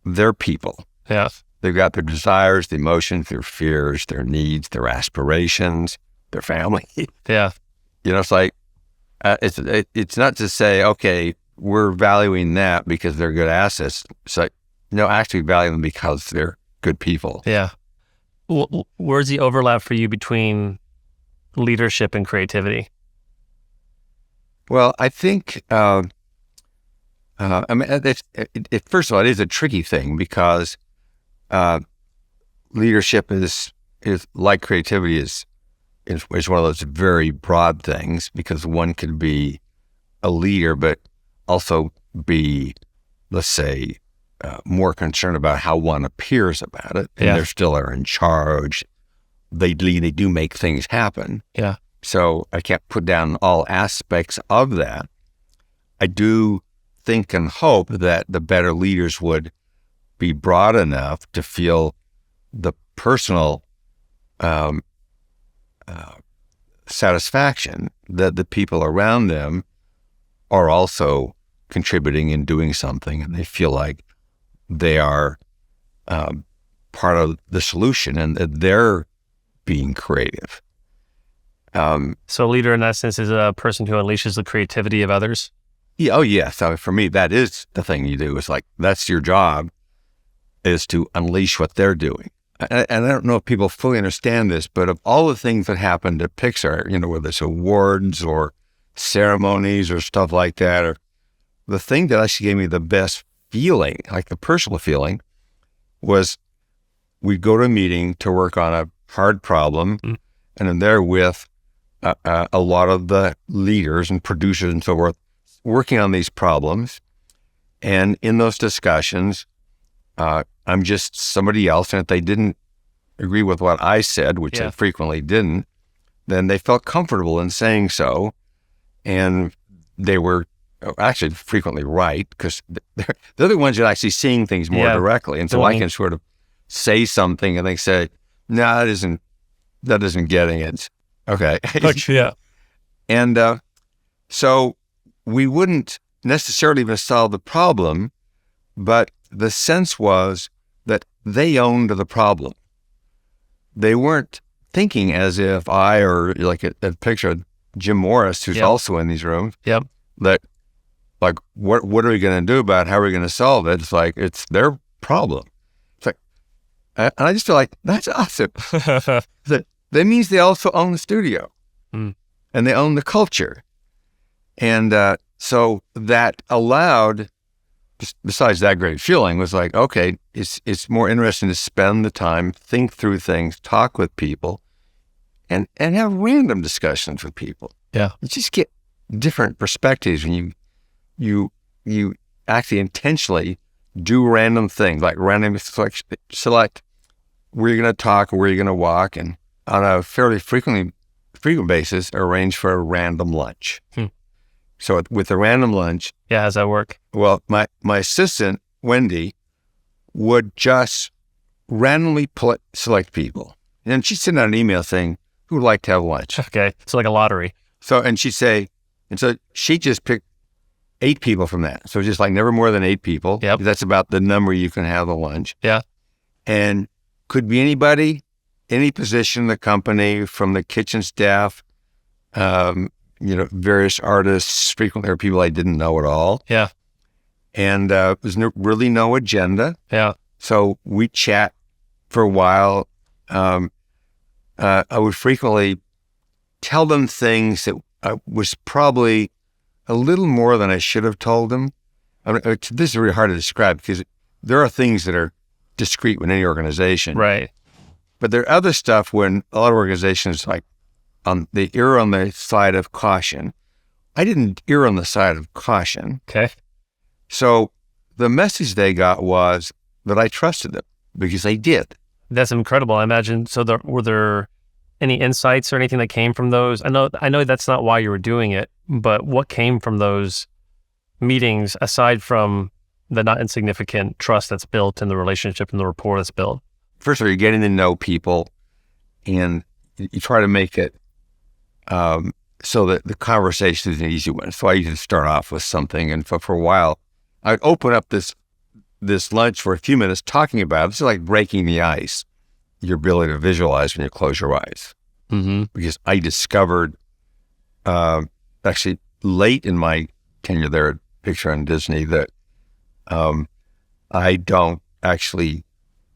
They're people. Yeah. They've got their desires, their emotions, their fears, their needs, their aspirations, their family. Yeah. It's like, it's not to say, okay, we're valuing that because they're good assets. It's like, no, actually value them because they're good people. Yeah. Where's the overlap for you between leadership and creativity? Well, I think, first of all, it is a tricky thing because leadership is like creativity is one of those very broad things, because one could be a leader, but also be, let's say, more concerned about how one appears about it. And they still are in charge. They lead, they do make things happen. Yeah. So I can't put down all aspects of that. I do think and hope that the better leaders would be broad enough to feel the personal satisfaction that the people around them are also contributing and doing something, and they feel like they are part of the solution and that they're being creative. So a leader in that sense is a person who unleashes the creativity of others? Yeah, oh yeah. So for me, that is the thing you do. It's like, that's your job, is to unleash what they're doing. And I don't know if people fully understand this, but of all the things that happened at Pixar, whether it's awards or ceremonies or stuff like that, or the thing that actually gave me the best feeling, like the personal feeling, was we'd go to a meeting to work on a hard problem, and I'm there with a lot of the leaders and producers and so forth, working on these problems. And in those discussions, I'm just somebody else, and if they didn't agree with what I said, which they frequently didn't, then they felt comfortable in saying so, and they were actually frequently right, because they're the ones that are actually seeing things more directly, and so I can sort of say something, and they say, "No, that isn't getting it." Okay. Yeah. And so we wouldn't necessarily even solve the problem, but the sense was that they owned the problem. They weren't thinking as if I, or like at Pixar, Jim Morris, who's also in these rooms, that like, what are we going to do about it? How are we going to solve it? It's like, it's their problem. It's like, and I just feel like that's awesome. That means they also own the studio, and they own the culture. And so that allowed, besides that great feeling, was like, okay, it's more interesting to spend the time, think through things, talk with people, and have random discussions with people. Yeah. You just get different perspectives when you actually intentionally do random things, like random select where you're going to talk or where you're going to walk, and on a fairly frequent basis, arrange for a random lunch. So with the random lunch, how's that work? Well, my assistant, Wendy, would just randomly select people. And she'd send out an email saying, who would like to have lunch? Okay. So like a lottery. So she'd just pick 8 people from that. So just like never more than 8 people. Yep. That's about the number you can have a lunch. Yeah. And could be anybody, any position in the company, from the kitchen staff, various artists. Frequently there were people I didn't know at all. Yeah. And there's really no agenda. Yeah. So we chat for a while. I would frequently tell them things that was probably a little more than I should have told them. I mean, this is really hard to describe, because there are things that are discreet in any organization. Right. But there are other stuff when a lot of organizations, like, they err on the side of caution. I didn't err on the side of caution. Okay. So the message they got was that I trusted them, because I did. That's incredible. I imagine. So were there any insights or anything that came from those? I know that's not why you were doing it, but what came from those meetings aside from the not insignificant trust that's built in the relationship and the rapport that's built? First of all, you're getting to know people, and you try to make it so that the conversation is an easy one. So I usually start off with something, and for a while, I'd open up this lunch for a few minutes talking about it. It's like breaking the ice, your ability to visualize when you close your eyes. Mm-hmm. Because I discovered actually late in my tenure there at Pixar and Disney that I don't actually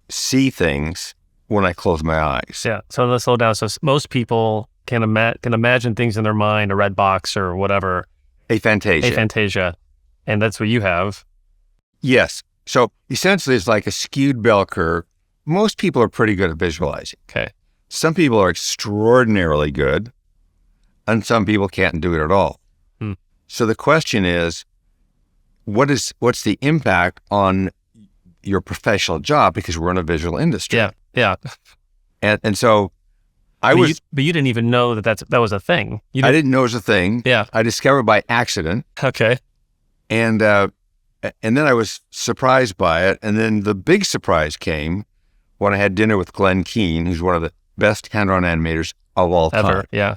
see things when I close my eyes. Yeah. So let's slow down. So most people can imagine things in their mind, a red box or whatever. Aphantasia. And that's what you have. Yes. So essentially it's like a skewed bell curve. Most people are pretty good at visualizing. Okay. Some people are extraordinarily good, and some people can't do it at all. So the question is, what's the impact on your professional job? Because we're in a visual industry. Yeah. And so but you didn't even know that was a thing. I didn't know it was a thing. Yeah. I discovered by accident. Okay. And then I was surprised by it. And then the big surprise came when I had dinner with Keane, who's one of the best hand-drawn animators of all time. Ever, yeah.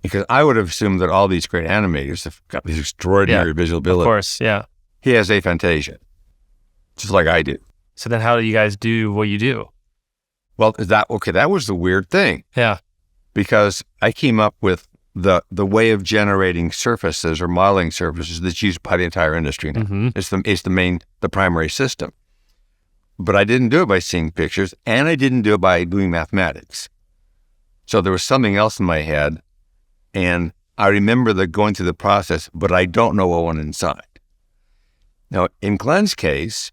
Because I would have assumed that all these great animators have got these extraordinary visual abilities. Of course, yeah. He has aphantasia, just like I do. So then how do you guys do what you do? Well, that was the weird thing. Yeah. Because I came up with the way of generating surfaces or modeling surfaces that's used by the entire industry now. Mm-hmm. It's the primary system. But I didn't do it by seeing pictures, and I didn't do it by doing mathematics. So there was something else in my head, and I remember going through the process, but I don't know what went inside. Now, in Glenn's case,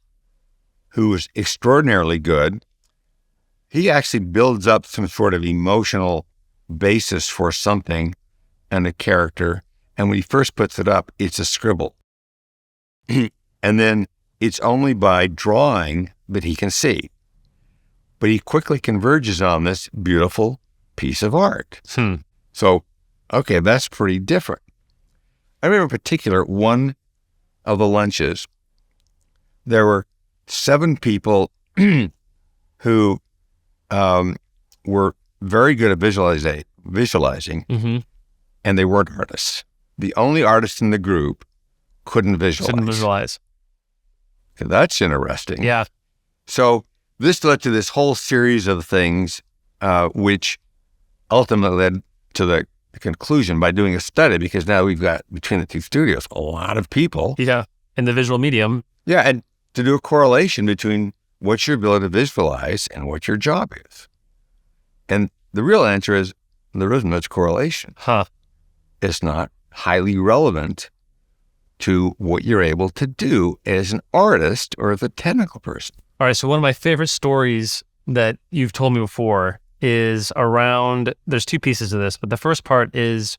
who was extraordinarily good, he actually builds up some sort of emotional basis for something and a character, and when he first puts it up, it's a scribble. And then it's only by drawing that he can see. But he quickly converges on this beautiful piece of art. So, okay, that's pretty different. I remember in particular, one of the lunches, there were 7 people who were very good at visualizing, and they weren't artists. The only artist in the group couldn't visualize. Okay, that's interesting. Yeah. So this led to this whole series of things, which ultimately led to the conclusion by doing a study, because now we've got, between the two studios, a lot of people. Yeah, in the visual medium. Yeah, and to do a correlation between what's your ability to visualize and what your job is. And the real answer is there isn't much correlation. It's not highly relevant to what you're able to do as an artist or as a technical person. All right, so one of my favorite stories that you've told me before is around, there's 2 pieces of this, but the first part is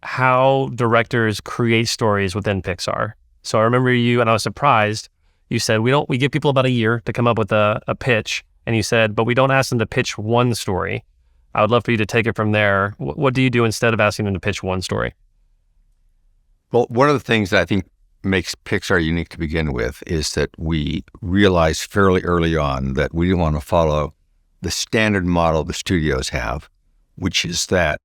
how directors create stories within Pixar. So I remember you, and I was surprised, you said, we give people about a year to come up with a pitch, and you said, but we don't ask them to pitch one story. I would love for you to take it from there. What do you do instead of asking them to pitch one story? Well, one of the things that I think makes Pixar unique to begin with is that we realized fairly early on that we didn't want to follow the standard model the studios have, which is that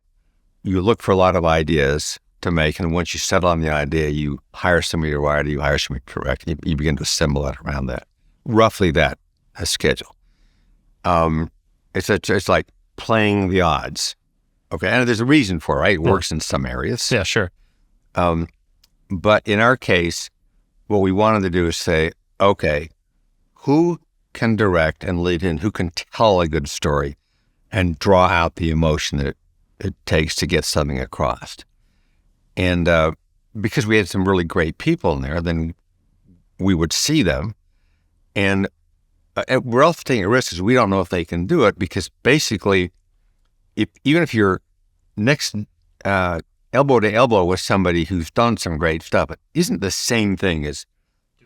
you look for a lot of ideas to make, and once you settle on the idea, you hire somebody to write it, you hire somebody to direct, and you begin to assemble it around that. Roughly that schedule. It's like playing the odds. Okay, and there's a reason for it, right? It works in some areas. Yeah, sure. But in our case, what we wanted to do is say, okay, who can direct and lead in, who can tell a good story and draw out the emotion that it takes to get something across? And because we had some really great people in there, then we would see them. And we're also taking a risk because we don't know if they can do it, because basically, even if you're next elbow to elbow with somebody who's done some great stuff, it isn't the same thing as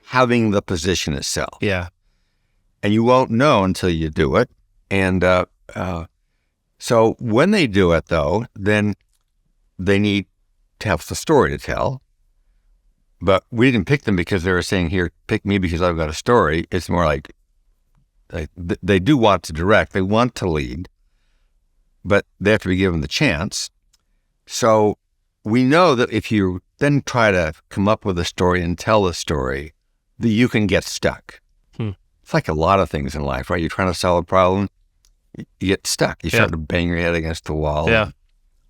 having the position itself. Yeah. And you won't know until you do it. And so when they do it, though, then they need to have the story to tell. But we didn't pick them because they were saying, here, pick me because I've got a story. It's more like they do want to direct. They want to lead, but they have to be given the chance. So we know that if you then try to come up with a story and tell a story, that you can get stuck. It's like a lot of things in life, right? You're trying to solve a problem, you get stuck. You start to bang your head against the wall. Yeah.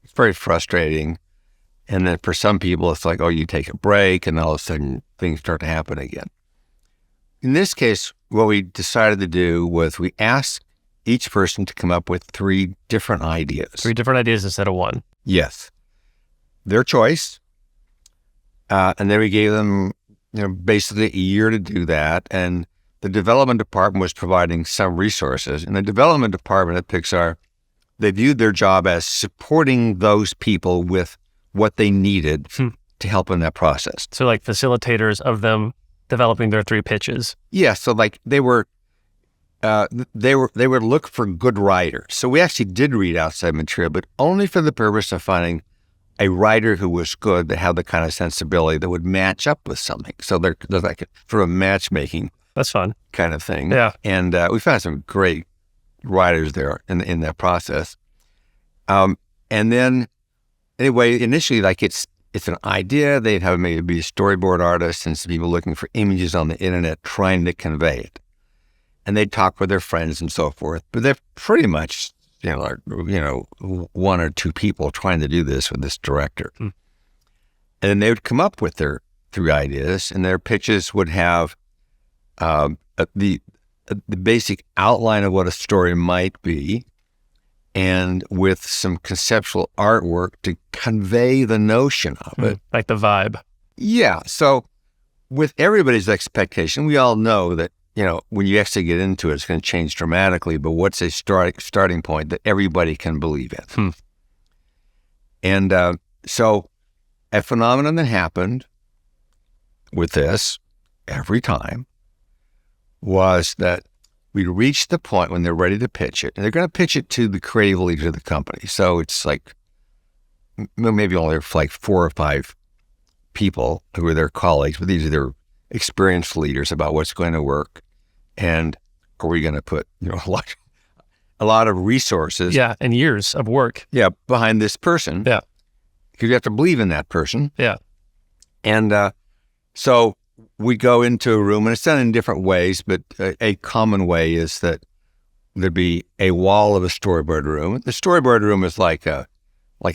It's very frustrating. And then for some people, it's like, oh, you take a break and all of a sudden things start to happen again. In this case, what we decided to do was we asked each person to come up with 3 different ideas. 3 different ideas instead of 1. Yes. Their choice. And then we gave them, basically a year to do that. And the development department was providing some resources. And the development department at Pixar, they viewed their job as supporting those people with what they needed to help in that process. So like facilitators of them developing their 3 pitches. Yeah. So like they would look for good writers. So we actually did read outside material, but only for the purpose of finding a writer who was good, that had the kind of sensibility that would match up with something. So they're like sort of matchmaking. That's fun. Kind of thing. Yeah. And we found some great writers there in that process. And then anyway, initially, like it's an idea. They'd have maybe be a storyboard artist and some people looking for images on the internet trying to convey it. And they'd talk with their friends and so forth. But they're pretty much, 1 or 2 people trying to do this with this director. And then they would come up with their 3 ideas, and their pitches would have the basic outline of what a story might be, and with some conceptual artwork to convey the notion of it. Like the vibe. Yeah. So with everybody's expectation, we all know that, when you actually get into it, it's going to change dramatically, but what's a starting point that everybody can believe in? And so a phenomenon that happened with this every time was that we reached the point when they're ready to pitch it, and they're going to pitch it to the creative leaders of the company. So it's like maybe only like 4 or 5 people who are their colleagues, but these are their experienced leaders about what's going to work. And are we going to put, a lot of resources? Yeah, and years of work. Yeah, behind this person. Yeah. Because you have to believe in that person. Yeah. And so we go into a room, and it's done in different ways, but a common way is that there'd be a wall of a storyboard room. The storyboard room is like a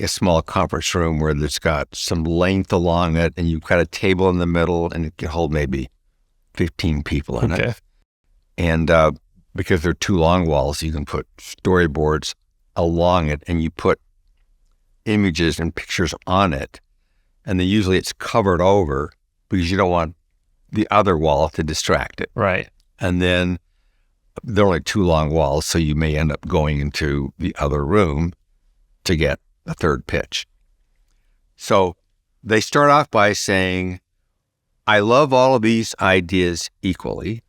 small conference room where there's got some length along it, and you've got a table in the middle, and it can hold maybe 15 people in it. And because they're 2 long walls, you can put storyboards along it, and you put images and pictures on it. And then usually it's covered over because you don't want the other wall to distract it. Right. And then there are only 2 long walls, so you may end up going into the other room to get a 3rd pitch. So they start off by saying, I love all of these ideas equally,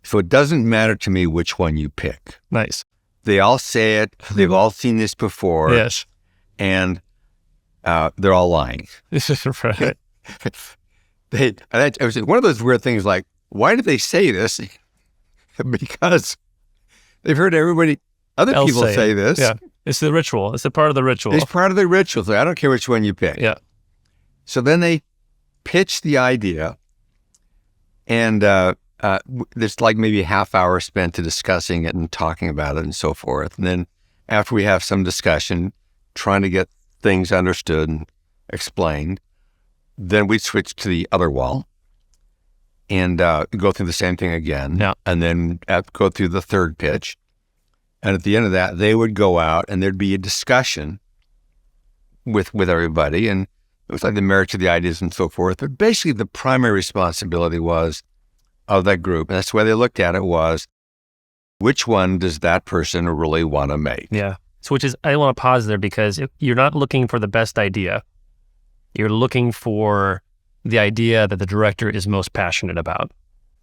so it doesn't matter to me which one you pick. Nice. They all say it. They've all seen this before. Yes. And they're all lying. Right. It was one of those weird things like, why did they say this? Because they've heard other people say this. Yeah. It's the ritual. It's a part of the ritual. It's part of the ritual. So I don't care which one you pick. Yeah. So then they pitch the idea, and there's like maybe a half hour spent to discussing it and talking about it and so forth. And then after we have some discussion, trying to get things understood and explained, then we switch to the other wall and go through the same thing again. Yeah. And then go through the 3rd pitch. And at the end of that, they would go out and there'd be a discussion with everybody. And it was like the merits of the ideas and so forth. But basically the primary responsibility was of that group, and that's the way they looked at it, was which one does that person really want to make? Yeah. So I want to pause there, because you're not looking for the best idea. You're looking for the idea that the director is most passionate about.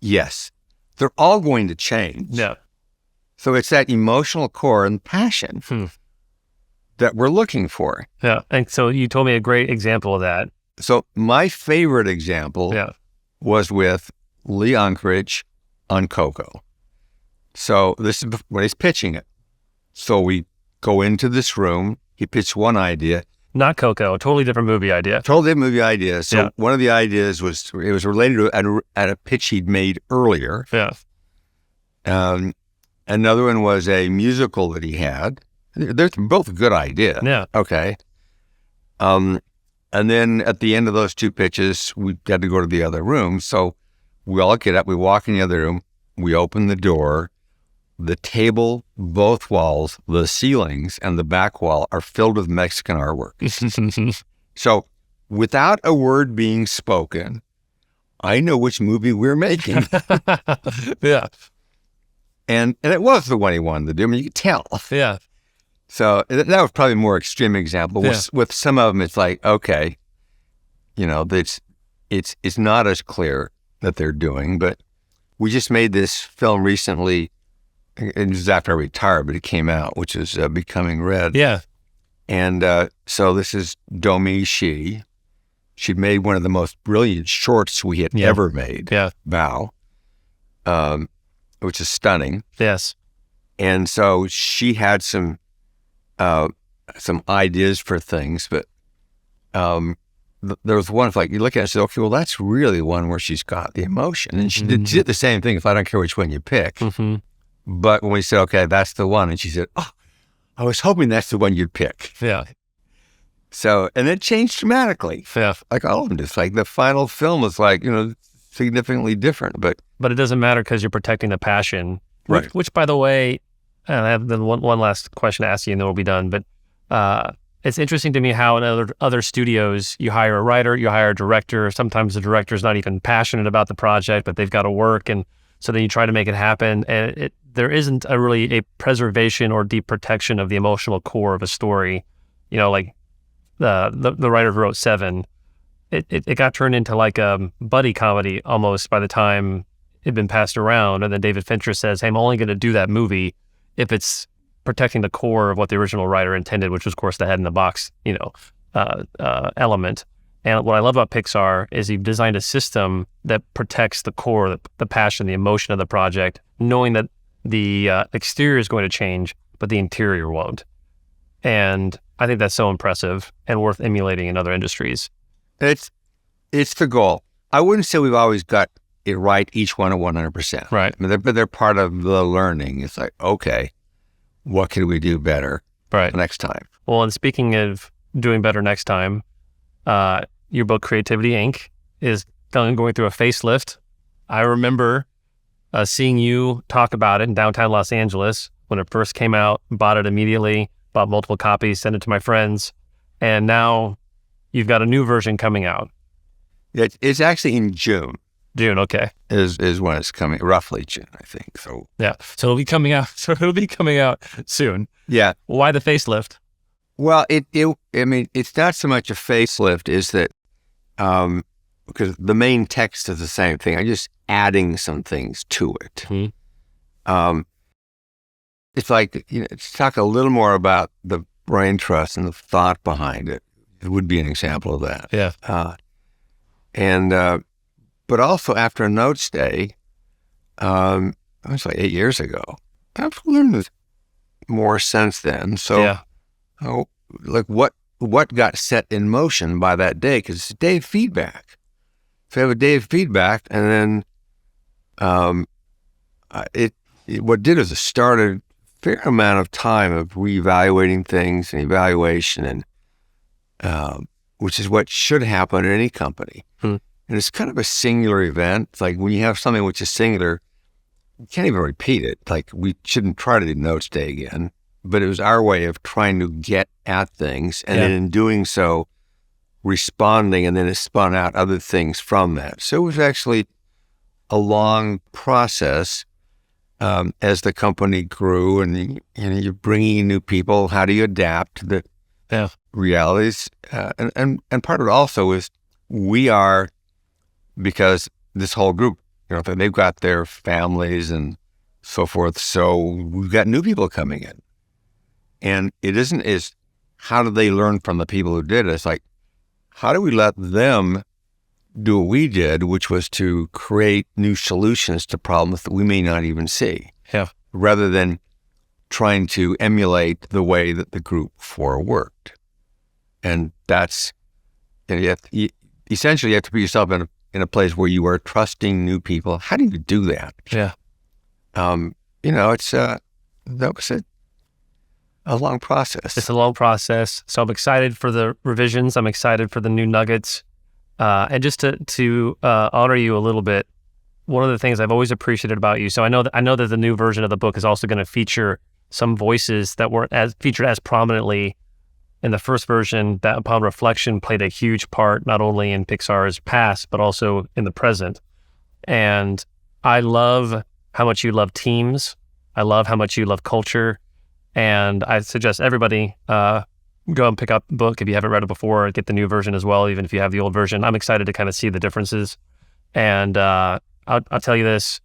Yes. They're all going to change. Yeah. So it's that emotional core and passion that we're looking for. Yeah. And so you told me a great example of that. So my favorite example was with Lee Unkrich on Coco. So this is when he's pitching it. So we go into this room. He pitched one idea. Not Coco, a totally different movie idea. Totally different movie idea. So one of the ideas was, it was related to a pitch he'd made earlier. Yeah. Another one was a musical that he had. They're both a good idea. Yeah. Okay. And then at the end of those 2 pitches, we had to go to the other room. So we all get up, we walk in the other room, we open the door. The table, both walls, the ceilings, and the back wall are filled with Mexican artwork. So without a word being spoken, I know which movie we're making. Yeah. And it was the one he wanted to do. I mean, you could tell. Yeah. So that was probably a more extreme example. Yeah. With some of them, it's like, okay, it's not as clear that they're doing. But we just made this film recently. It was after I retired, but it came out, which is Becoming Red. Yeah. And so this is Domi Shi. She'd made one of the most brilliant shorts we had ever made. Yeah. Bao, which is stunning. Yes. And so she had some ideas for things, but there was one, like, you look at it and say, okay, well, that's really one where she's got the emotion. And she did the same thing, if I don't care which one you pick. Mm-hmm. But when we said, okay, that's the one, and she said, oh, I was hoping that's the one you'd pick. Yeah. So, and it changed dramatically. Yeah. Like all of them, just like the final film was like, significantly different. But it doesn't matter because you're protecting the passion. Right. Which, by the way, and I have the one last question to ask you and then we'll be done. But it's interesting to me how in other studios, you hire a writer, you hire a director. Sometimes the director's not even passionate about the project, but they've got to work. And so then you try to make it happen. And there isn't really a preservation or deep protection of the emotional core of a story. Like the writer who wrote Seven, it got turned into like a buddy comedy almost by the time it'd been passed around. And then David Fincher says, hey, I'm only going to do that movie if it's protecting the core of what the original writer intended, which was, of course, the head in the box, element. And what I love about Pixar is he designed a system that protects the core, the passion, the emotion of the project, knowing that the exterior is going to change, but the interior won't. And I think that's so impressive and worth emulating in other industries. it's the goal. I wouldn't say we've always got it right, each one at 100%. Right. I mean, they're part of the learning. It's like, okay, what can we do better next time? Well, and speaking of doing better next time, your book Creativity Inc. is going through a facelift. I remember seeing you talk about it in downtown Los Angeles when it first came out, bought it immediately, bought multiple copies, sent it to my friends, and now you've got a new version coming out. It's actually in June. June, okay. Is when it's coming, roughly June, I think. So yeah, so it'll be coming out. Soon. Yeah. Why the facelift? Well, it's not so much a facelift, is that because the main text is the same thing. I'm just adding some things to it. Mm-hmm. It's like, to talk a little more about the brain trust and the thought behind it. It would be an example of that. Yeah. But also after a notes day, it was like 8 years ago. I've learned more since then. So, yeah. Like what got set in motion by that day? Because it's a day of feedback. So I have a day of feedback, and then what it did is it started a fair amount of time of reevaluating things and evaluation, and which is what should happen in any company. And it's kind of a singular event. It's like when you have something which is singular, you can't even repeat it. Like, we shouldn't try to do notes day again, but it was our way of trying to get at things, and then in doing so, responding, and then it spun out other things from that. So it was actually a long process as the company grew, and you're bringing in new people. How do you adapt to the realities? And part of it also is we are, because this whole group, they've got their families and so forth. So we've got new people coming in, and it isn't as how do they learn from the people who did it? It's like, how do we let them do what we did, which was to create new solutions to problems that we may not even see, rather than trying to emulate the way that the group before worked. And that's, essentially you have to put yourself in a place where you are trusting new people. How do you do that? Yeah. It's that was a long process. It's a long process. So I'm excited for the revisions. I'm excited for the new nuggets. And just to honor you a little bit, one of the things I've always appreciated about you. So I know that the new version of the book is also going to feature some voices that weren't featured as prominently in the first version, that upon reflection played a huge part, not only in Pixar's past, but also in the present. And I love how much you love teams. I love how much you love culture. And I suggest everybody go and pick up the book if you haven't read it before. Get the new version as well, even if you have the old version. I'm excited to kind of see the differences. And I'll tell you this,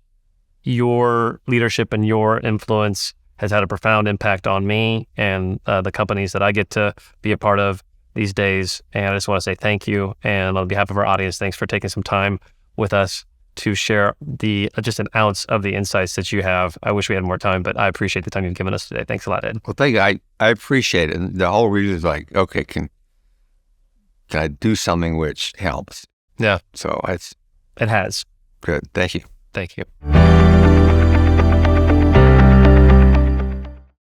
your leadership and your influence has had a profound impact on me and the companies that I get to be a part of these days. And I just want to say thank you. And on behalf of our audience, thanks for taking some time with us to share just an ounce of the insights that you have. I wish we had more time, but I appreciate the time you've given us today. Thanks a lot, Ed. Well, thank you. I appreciate it. And the whole reason is like, okay, can I do something which helps? Yeah. So it has. Good. Thank you. Thank you.